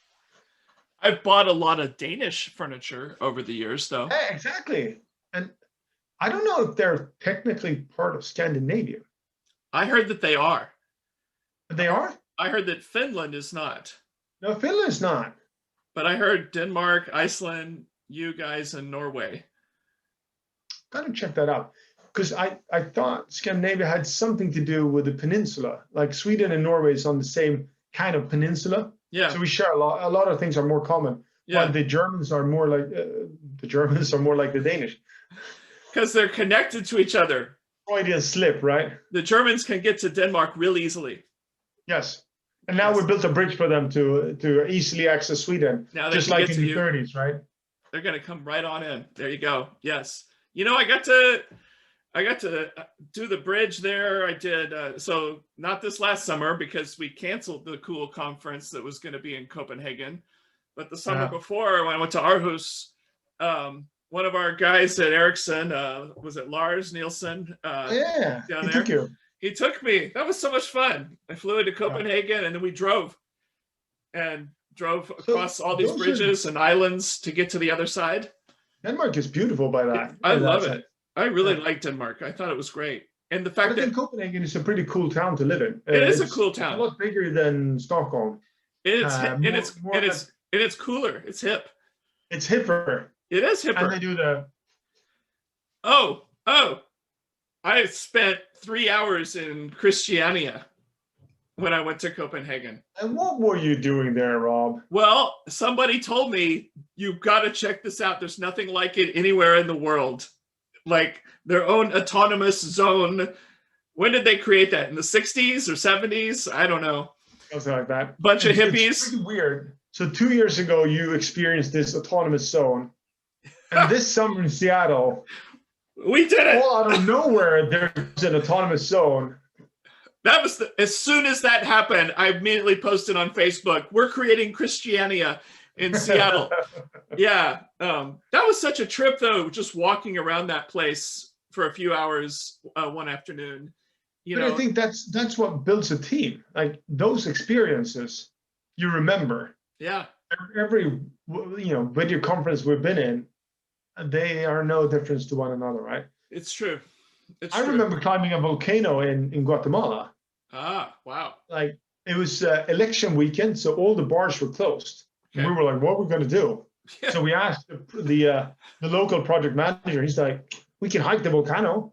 I've bought a lot of Danish furniture over the years, though. Yeah, exactly. And I don't know if they're technically part of Scandinavia. I heard that they are. They are? I heard that Finland is not. No, Finland's not. But I heard Denmark, Iceland, you guys, and Norway. Gotta check that out. Because I thought Scandinavia had something to do with the peninsula. Like Sweden and Norway is on the same kind of peninsula. Yeah. So we share a lot. A lot of things are more common. Yeah. But the Germans are more like the Danish. Because they're connected to each other. Freudian slip, right? The Germans can get to Denmark real easily. Yes. And now we built a bridge for them to easily access Sweden. Now just like in the 30s, right? They're going to come right on in. There you go. Yes. I got to do the bridge there. I did. So not this last summer because we canceled the cool conference that was going to be in Copenhagen, but the summer before when I went to Aarhus, one of our guys at Ericsson, was it Lars Nielsen? Yeah, down he there. took you. He took me. That was so much fun. I flew into Copenhagen and then we drove. And drove So across all these those are bridges and islands to get to the other side. Denmark is beautiful by that. I in that love sense. it. I really Yeah. like Denmark. I thought it was great. And the But fact I think that Copenhagen is a pretty cool town to live in. it is a cool It's a town. lot bigger than Stockholm. It's hip, and More like it's cooler. It's hip. it's hipper, It is and they hipper. do the. Oh, oh. I spent 3 hours in Christiania when I went to Copenhagen. And what were you doing there, Rob? Well, somebody told me, you've got to check this out. There's nothing like it anywhere in the world. Like their own autonomous zone. When did they create that? In the 60s or 70s? I don't know. Something like that. Bunch of hippies. It's pretty weird. So 2 years ago, you experienced this autonomous zone. And this summer in Seattle, we did it. all out of nowhere, there's an autonomous zone. That was as soon as that happened, I immediately posted on Facebook, we're creating Christiania in Seattle. Yeah. That was such a trip though, just walking around that place for a few hours one afternoon. But I think that's what builds a team. Like those experiences you remember. Yeah. Every video conference we've been in, they are no difference to one another, right? It's true. I remember climbing a volcano in Guatemala. Ah, wow. Like it was election weekend, so all the bars were closed. Okay. And we were like, what are we going to do? Yeah. So we asked the local project manager. He's like, we can hike the volcano.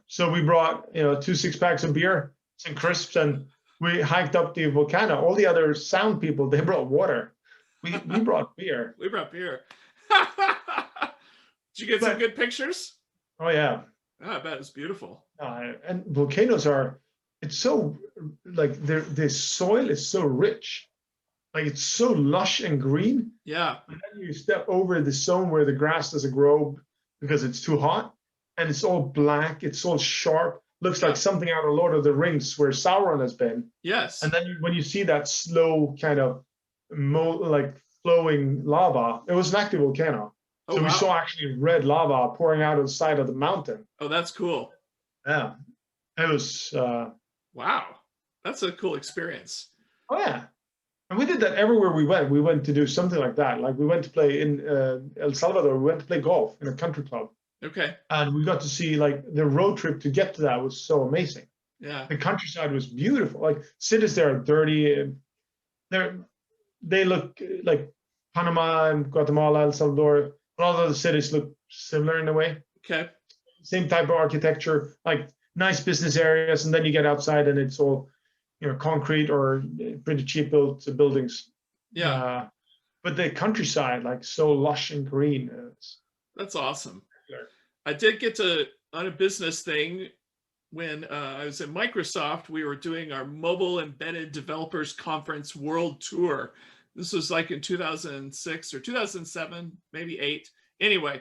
So we brought 2 6-packs of beer, some crisps, and we hiked up the volcano. All the other sound people, they brought water. We brought beer. We brought beer. Did you get some good pictures? Oh yeah. Oh, I bet it's beautiful. And volcanoes it's so like the soil is so rich, like it's so lush and green. Yeah. And then you step over the zone where the grass doesn't grow because it's too hot, and it's all black, it's all sharp, looks like something out of Lord of the Rings where Sauron has been. Yes. And then when you see that slow kind of like flowing lava, it was an active volcano. So we saw actually red lava pouring out of the side of the mountain. Oh, that's cool. Yeah. It was wow. That's a cool experience. Oh yeah. And we did that everywhere we went. We went to do something like that. Like we went to play in El Salvador, we went to play golf in a country club. Okay. And we got to see like the road trip to get to that was so amazing. Yeah. The countryside was beautiful. Like cities there are dirty. They look like Panama and Guatemala, El Salvador. All of the cities look similar in a way. Okay. Same type of architecture, like nice business areas, and then you get outside and it's all, concrete or pretty cheap built buildings. Yeah. But the countryside, like so lush and green. That's awesome. I did get on a business thing when I was at Microsoft. We were doing our Mobile Embedded Developers Conference World Tour. This was like in 2006 or 2007, maybe 8. Anyway,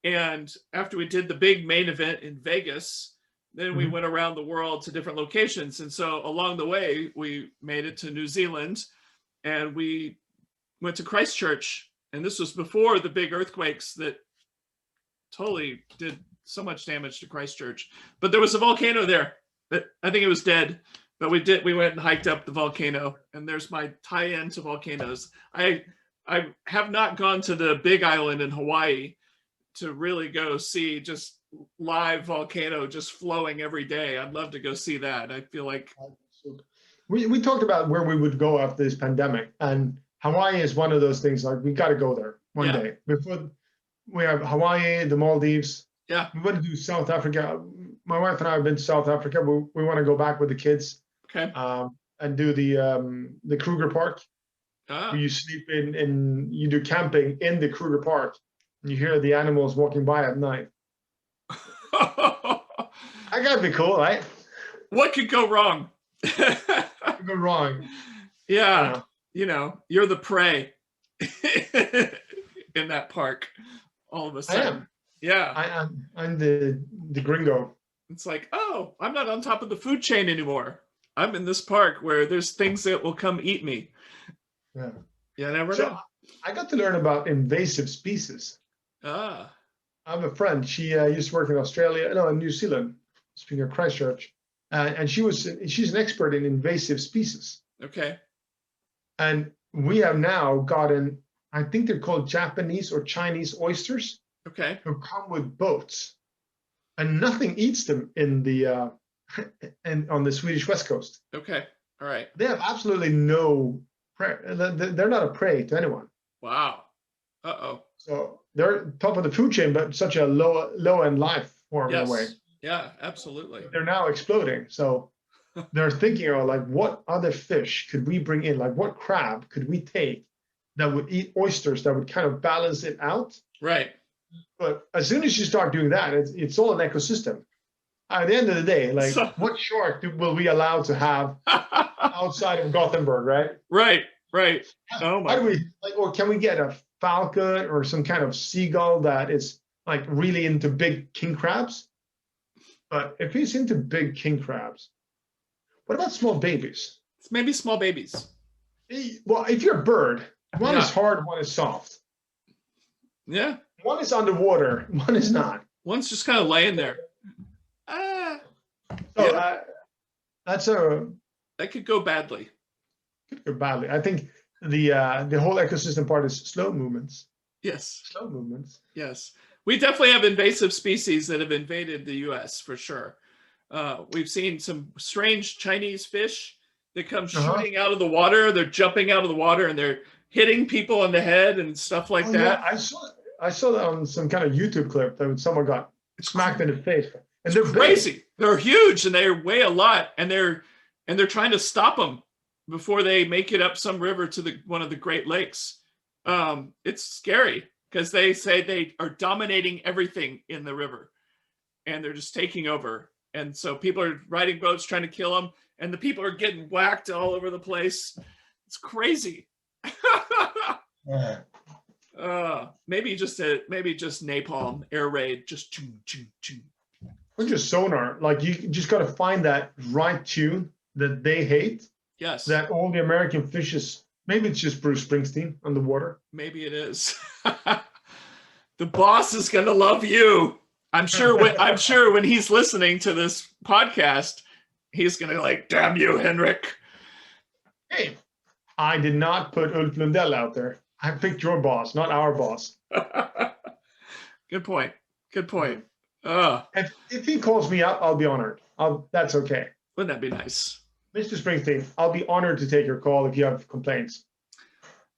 and after we did the big main event in Vegas, then we went around the world to different locations. And so along the way, we made it to New Zealand and we went to Christchurch. And this was before the big earthquakes that totally did so much damage to Christchurch. But there was a volcano there. I think it was dead. But we went and hiked up the volcano, and there's my tie-in to volcanoes. I have not gone to the Big Island in Hawaii to really go see just live volcano just flowing every day. I'd love to go see that. I feel like we talked about where we would go after this pandemic, and Hawaii is one of those things. Like we got to go there one day. Before we have Hawaii, the Maldives. Yeah, we want to do South Africa. My wife and I have been to South Africa. We want to go back with the kids. Okay. And do the Kruger Park. Where you sleep you do camping in the Kruger Park, and you hear the animals walking by at night. That gotta be cool, right? What could go wrong? What could go wrong? Yeah, you're the prey in that park. All of a sudden, I am. Yeah, I'm the gringo. It's like, oh, I'm not on top of the food chain anymore. I'm in this park where there's things that will come eat me. Yeah. Yeah, never know. I got to learn about invasive species. Ah. I have a friend. She used to work in New Zealand, speaking of Christchurch, and she's an expert in invasive species. Okay. And we have now gotten, I think they're called Japanese or Chinese oysters Okay. who come with boats, and nothing eats them in the and on the Swedish west coast. Okay. All right. They have absolutely no prey. They're not a prey to anyone. Wow. Uh-oh. So they're top of the food chain, but such a low end life form in a way. Yes. Yeah, absolutely. They're now exploding. So they're thinking, oh, like what other fish could we bring in? Like what crab could we take that would eat oysters that would kind of balance it out? Right. But as soon as you start doing that, it's all an ecosystem. At the end of the day, like So- what shark will we allow to have outside of Gothenburg, right? Right. Right. Oh How do my. we like, or can we get a falcon or some kind of seagull that is like really into big king crabs? But if he's into big king crabs, what about small babies? Maybe small babies. Well, if you're a bird, one Yeah. is hard, one is soft. Yeah. One is underwater, one is not. One's just kind of laying there. Ah, So Yeah. that's a that could go badly. could go badly. I think the whole ecosystem part is slow movements. Yes. Slow movements. Yes. We definitely have invasive species that have invaded the US for sure. We've seen some strange Chinese fish that come shooting out of the water. They're jumping out of the water and they're hitting people on the head and stuff like Oh, that. yeah, I saw that on some kind of YouTube clip that someone got smacked in the face. And they're big. Crazy. They're huge and they weigh a lot, and they're trying to stop them before they make it up some river to one of the Great Lakes. It's scary because they say they are dominating everything in the river, and they're just taking over. And so people are riding boats trying to kill them, and the people are getting whacked all over the place. It's crazy. Maybe just napalm, air raid, just choo, choo, choo. Or just sonar. Like you just got to find that right tune that they hate. Yes. That all the American fishes. Maybe it's just Bruce Springsteen on the water. Maybe it is. The boss is gonna love you. I'm sure when he's listening to this podcast, he's gonna like, damn you, Henrik. Hey, I did not put Ulf Lundell out there. I picked your boss, not our boss. Good point. Good point. If he calls me up, I'll be honored. That's okay. Wouldn't that be nice? Mr. Springsteen, I'll be honored to take your call if you have complaints.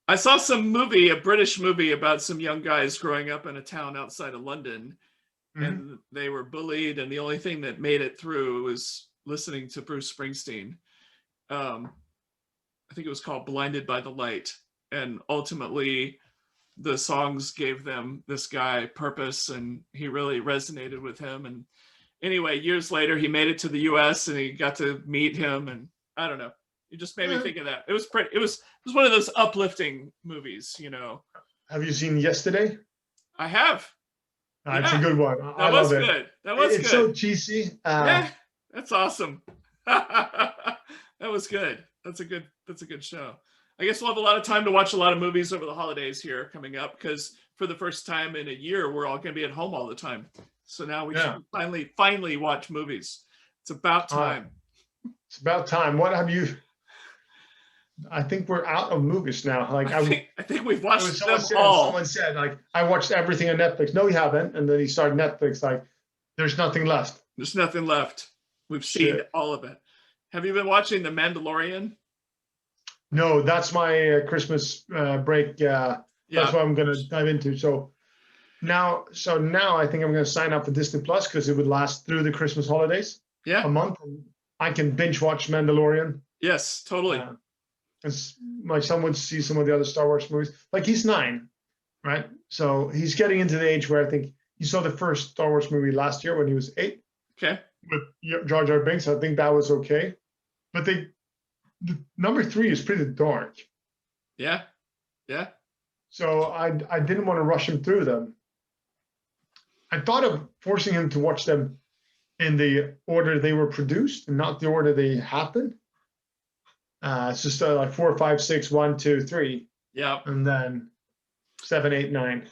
I saw a British movie about some young guys growing up in a town outside of London, and they were bullied, and the only thing that made it through was listening to Bruce Springsteen. I think it was called Blinded by the Light, and ultimately the songs gave them, this guy, purpose, and he really resonated with him. And anyway, years later he made it to the US and he got to meet him, and I don't know, it just made me think of that. It was one of those uplifting movies, you know. Have you seen Yesterday? I have. It's a good one. I was love good. it. That was It's good. so cheesy. Yeah, that's awesome. That was good. That's a good show. I guess we'll have a lot of time to watch a lot of movies over the holidays here coming up, because for the first time in a year, we're all going to be at home all the time. So now we should finally watch movies. It's about time. It's about time. What have you? I think we're out of movies now. Like I think we've watched them all. Someone said, like, I watched everything on Netflix. No, you haven't. And then he started Netflix. Like, there's nothing left. There's nothing left. We've seen all of it. Have you been watching The Mandalorian? No, that's my Christmas break. That's what I'm going to dive into. So now I think I'm going to sign up for Disney Plus because it would last through the Christmas holidays. Yeah, a month. And I can binge watch Mandalorian. Yes, totally. My son would see some of the other Star Wars movies. Like, he's 9, right? So he's getting into the age where I think he saw the first Star Wars movie last year when he was 8. Okay. With Jar Jar Binks. I think that was okay. But the number 3 is pretty dark. Yeah. Yeah. So I didn't want to rush him through them. I thought of forcing him to watch them in the order they were produced and not the order they happened. It's just like 4, 5, 6, 1, 2, 3. Yeah. And then 7, 8, 9.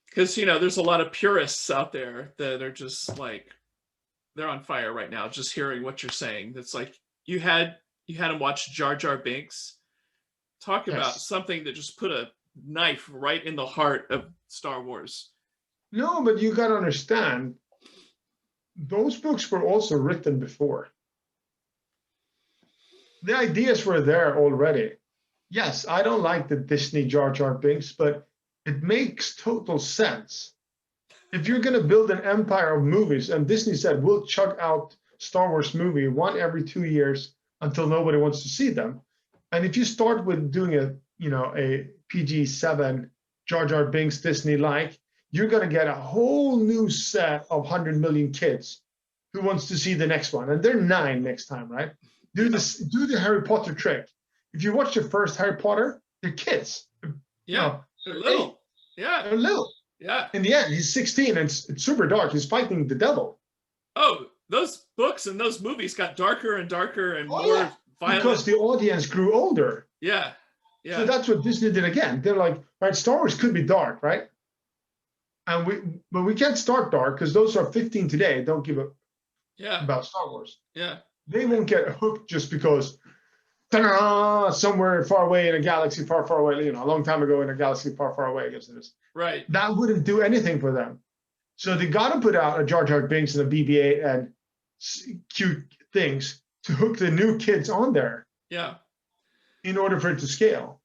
Because, you know, there's a lot of purists out there that are just like, they're on fire right now just hearing what you're saying. That's like, you had him watch Jar Jar Binks Talk about Yes. something that just put a knife right in the heart of Star Wars. No, but you got to understand, those books were also written before. The ideas were there already. Yes, I don't like the Disney Jar Jar Binks, but it makes total sense. If you're going to build an empire of movies, and Disney said, we'll chug out Star Wars movie one every 2 years until nobody wants to see them. And if you start with doing a PG-7 Jar Jar Binks Disney-like, you're going to get a whole new set of 100 million kids who wants to see the next one. And they're 9 next time, right? Do the Harry Potter trick. If you watch the first Harry Potter, they're kids. Yeah, they're little. Yeah, they're little. Yeah. In the end, he's 16 and it's super dark. He's fighting the devil. Oh, those books and those movies got darker and darker and more violent. Because the audience grew older. Yeah. Yeah. So that's what Disney did again. They're like, right, Star Wars could be dark, right? But we can't start dark because those are 15 today don't give a about Star Wars. Yeah. They won't get hooked just because somewhere far away in a galaxy far, far away, a long time ago in a galaxy far, far away, I guess it is. Right. That wouldn't do anything for them. So they got to put out a Jar Jar Binks and a BB-8 and cute things to hook the new kids on there. Yeah. In order for it to scale.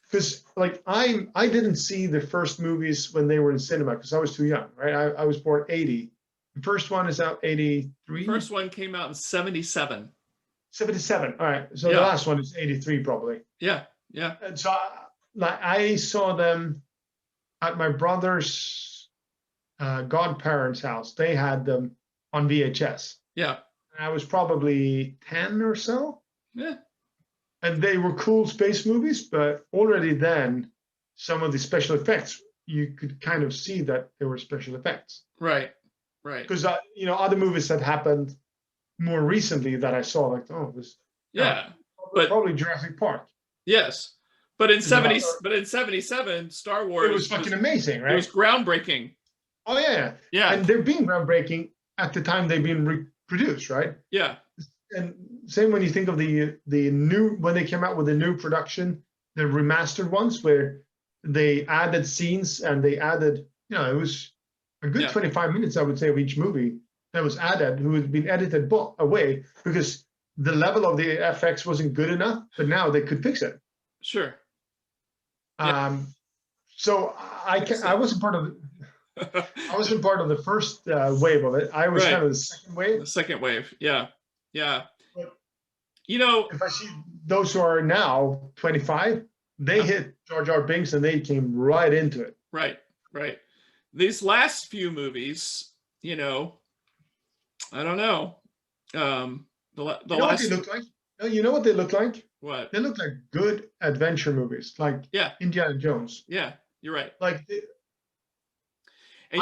Because I didn't see the first movies when they were in cinema because I was too young, right? I was born 80. The first one is out 83. First one came out in 77. 77. All right. So the last one is 83 probably. Yeah. Yeah. And so I saw them at my brother's godparents' house. They had them on VHS. Yeah. I was probably 10 or so. Yeah. And they were cool space movies, but already then, some of the special effects, you could kind of see that they were special effects. Right. Right. Because, other movies that happened more recently that I saw, like, but probably Jurassic Park. Yes. But in 77, Star Wars it was fucking amazing, right? It was groundbreaking. Oh yeah. Yeah. And they're being groundbreaking at the time they've been reproduced, right? Yeah. And same when you think of the new, when they came out with the new production, the remastered ones where they added scenes and they added, it was a good 25 minutes, I would say, of each movie that was added, who had been edited away because the level of the FX wasn't good enough, but now they could fix it. Sure. So I wasn't part of the first wave of it. I was kind of the second wave. The second wave, yeah. Yeah. But, if I see those who are now 25, they hit Jar Jar Binks and they came right into it. Right, right. These last few movies, I don't know. What they look like? You know what they look like? What? They look like good adventure movies, like Indiana Jones. Yeah, you're right. I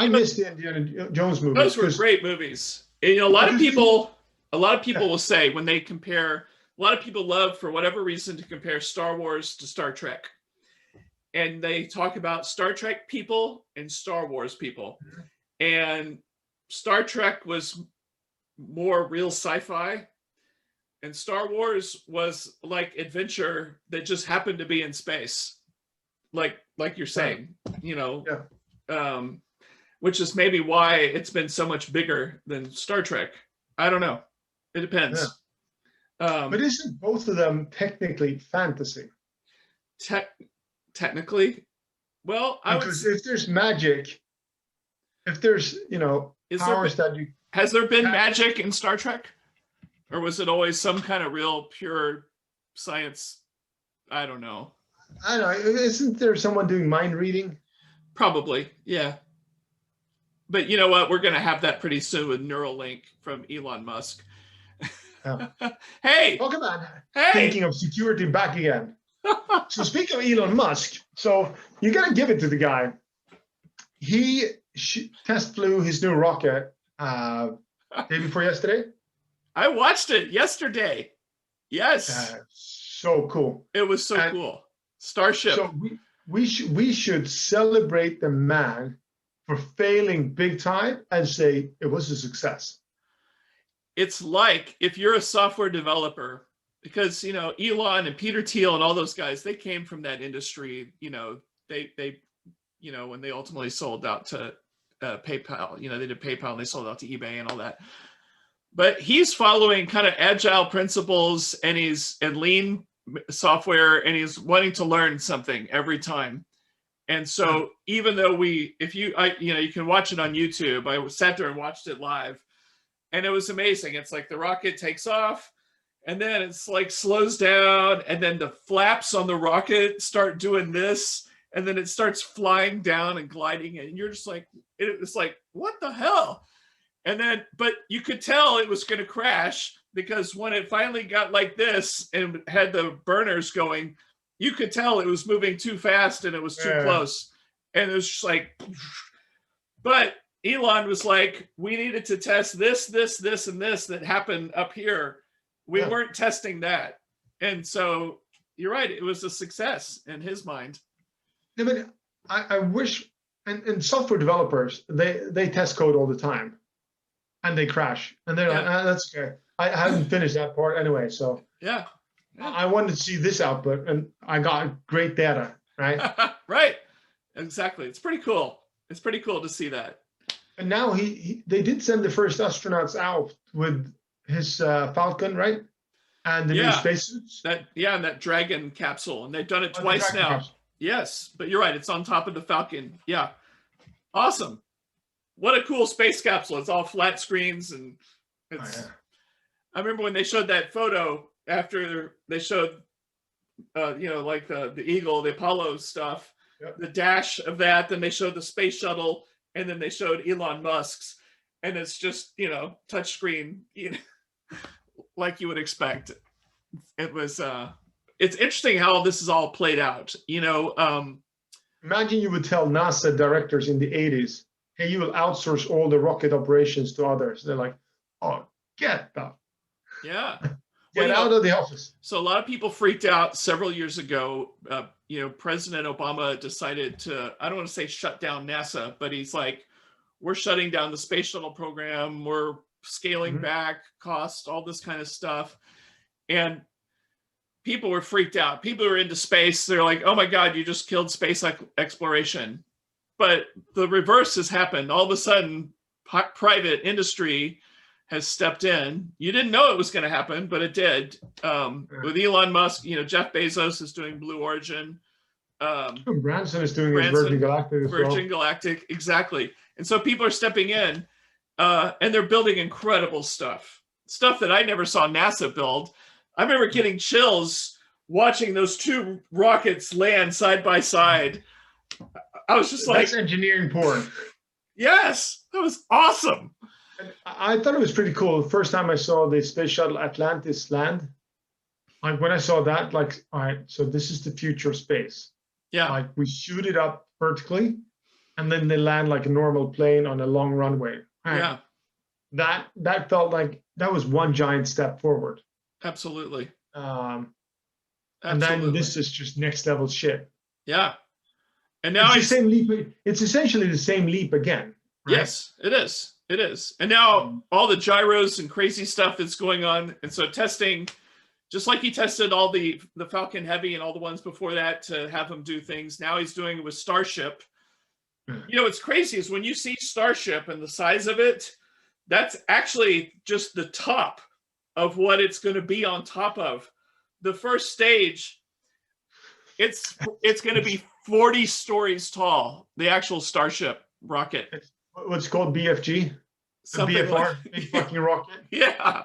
miss the Indiana Jones movies. Those were great movies. And, a lot of people will say when they compare, a lot of people love, for whatever reason, to compare Star Wars to Star Trek. And they talk about Star Trek people and Star Wars people. Mm-hmm. And Star Trek was more real sci-fi. And Star Wars was like adventure that just happened to be in space. Like you're saying, which is maybe why it's been so much bigger than Star Trek. I don't know. It depends. Yeah. But isn't both of them technically fantasy? Technically? Well, because if there's magic, if there's, powers that you... Has there been magic in Star Trek? Or was it always some kind of real pure science? I don't know. I don't know. Isn't there someone doing mind reading? Probably, yeah. But you know what? We're going to have that pretty soon with Neuralink from Elon Musk. Oh. Hey! Talk about hey! Thinking of security back again. So speaking of Elon Musk, so you got to give it to the guy. He test flew his new rocket day before yesterday. I watched it yesterday. Yes. So cool. It was so cool. Starship. So we should celebrate the man for failing big time and say it was a success. It's like if you're a software developer because, you know, Elon and Peter Thiel and all those guys, they came from that industry. You know, they you know, when they ultimately sold out to PayPal, you know, they did PayPal and they sold out to eBay and all that. But he's following kind of agile principles, and lean software, and he's wanting to learn something every time. And so even though you know, you can watch it on YouTube. I sat there and watched it live, and it was amazing. It's like the rocket takes off, and then it's like slows down, and then the flaps on the rocket start doing this, and then it starts flying down and gliding, and you're just like, it's like, what the hell? And then, but you could tell it was going to crash, because when it finally got like this and had the burners going, you could tell it was moving too fast and it was too close. And it was just like, but Elon was like, we needed to test this, and this that happened up here. We weren't testing that. And so you're right. It was a success in his mind. I mean, I wish, and software developers, they test code all the time and they crash. And they're like, that's okay. I haven't finished that part anyway. So yeah. I wanted to see this output, and I got great data, right? Right. Exactly. It's pretty cool. It's pretty cool to see that. And now they did send the first astronauts out with his Falcon, right? And the new spacesuits. And that Dragon capsule, and they've done it twice now. Capsule. Yes, but you're right. It's on top of the Falcon. Yeah. Awesome. What a cool space capsule. It's all flat screens, and it's. I remember when they showed that photo after they showed, you know, like the Eagle, the Apollo stuff, the dash of that. Then they showed the space shuttle, and then they showed Elon Musk's, and it's just, you know, touchscreen, you know, like you would expect. It was. It's interesting how this is all played out. You know, imagine you would tell NASA directors in the 80s, "Hey, you will outsource all the rocket operations to others." They're like, "Oh, get out! Get out of the office." So a lot of people freaked out several years ago. You know, President Obama decided to, I don't want to say shut down NASA, but he's like, we're shutting down the space shuttle program. We're scaling back costs, all this kind of stuff. And people were freaked out. People were into space. They're like, oh my God, you just killed space exploration. But the reverse has happened. All of a sudden, private industry has stepped in. You didn't know it was going to happen, but it did. With Elon Musk, you know, Jeff Bezos is doing Blue Origin. Branson is doing Virgin Galactic as well. Virgin Galactic, exactly. And so people are stepping in, and they're building incredible stuff that I never saw NASA build. I remember getting chills watching those two rockets land side by side. I was just like, that's engineering porn. Yes, that was awesome. I thought it was pretty cool. The first time I saw the space shuttle Atlantis land, like when I saw that, like, all right, so this is the future of space. Yeah. Like we shoot it up vertically, and then they land like a normal plane on a long runway. Right. Yeah. That felt like that was one giant step forward. Absolutely. And then this is just next level shit. Yeah. And now it's the same leap. It's essentially the same leap again. Right? Yes, it is. It is. And now all the gyros and crazy stuff that's going on. And so testing, just like he tested all the Falcon Heavy and all the ones before that to have them do things, now he's doing it with Starship. You know, what's crazy is when you see Starship and the size of it, that's actually just the top of what it's going to be on top of. The first stage, it's going to be 40 stories tall, the actual Starship rocket. What's called BFG? Something BFR, like, big fucking rocket. Yeah,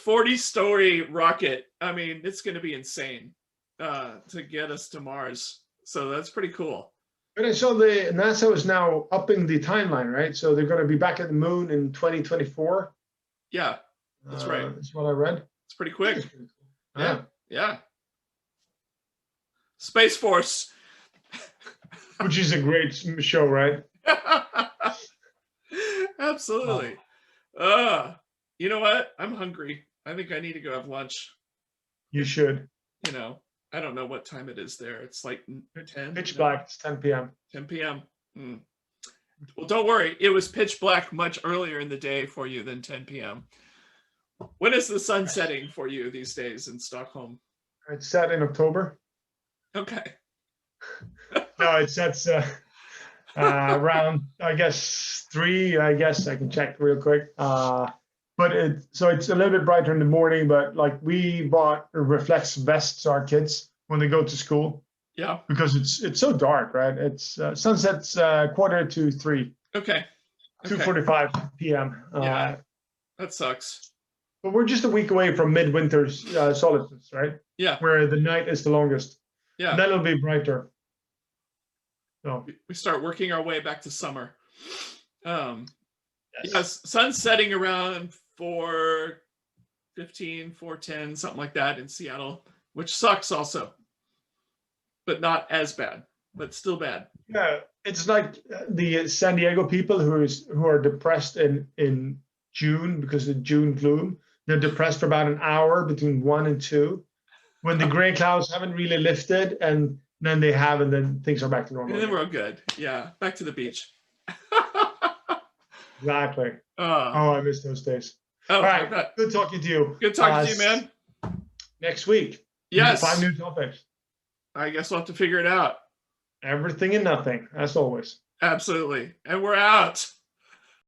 40-story rocket. I mean, it's going to be insane to get us to Mars. So that's pretty cool. But I saw the NASA is now upping the timeline, right? So they're going to be back at the moon in 2024. Yeah, that's right. That's what I read. It's pretty quick. Pretty cool. Yeah. Space Force. Which is a great show, right? Absolutely. You know what? I'm hungry. I think I need to go have lunch. You should. You know, I don't know what time it is there. It's like 10. Pitch black. It's 10 p.m. 10 p.m. Well, don't worry. It was pitch black much earlier in the day for you than 10 p.m. When is the sun setting for you these days in Stockholm? It's set in October. Okay. No, it sets around, I guess, 3. I guess I can check real quick. But it's a little bit brighter in the morning. But like we bought reflex vests to our kids when they go to school. Yeah. Because it's so dark, right? It's sunset's 2:45. Okay. 2:45 p.m. Yeah. That sucks. But we're just a week away from midwinter solstice, right? Yeah. Where the night is the longest. Yeah. And then it'll be brighter. So we start working our way back to summer. yes. Yes, sun's setting around 4:15, 4:10, something like that in Seattle, which sucks also, but not as bad, but still bad. Yeah, it's like the San Diego people who are depressed in June because of June gloom. They're depressed for about an hour between 1 and 2, when the gray clouds haven't really lifted, and then they have, and then things are back to normal. And then we're all good. Yeah, back to the beach. Exactly. I miss those days. Oh, all right, good talking to you. Good talking to you, man. Next week. Yes. 5 new topics. I guess we'll have to figure it out. Everything and nothing, as always. Absolutely. And we're out.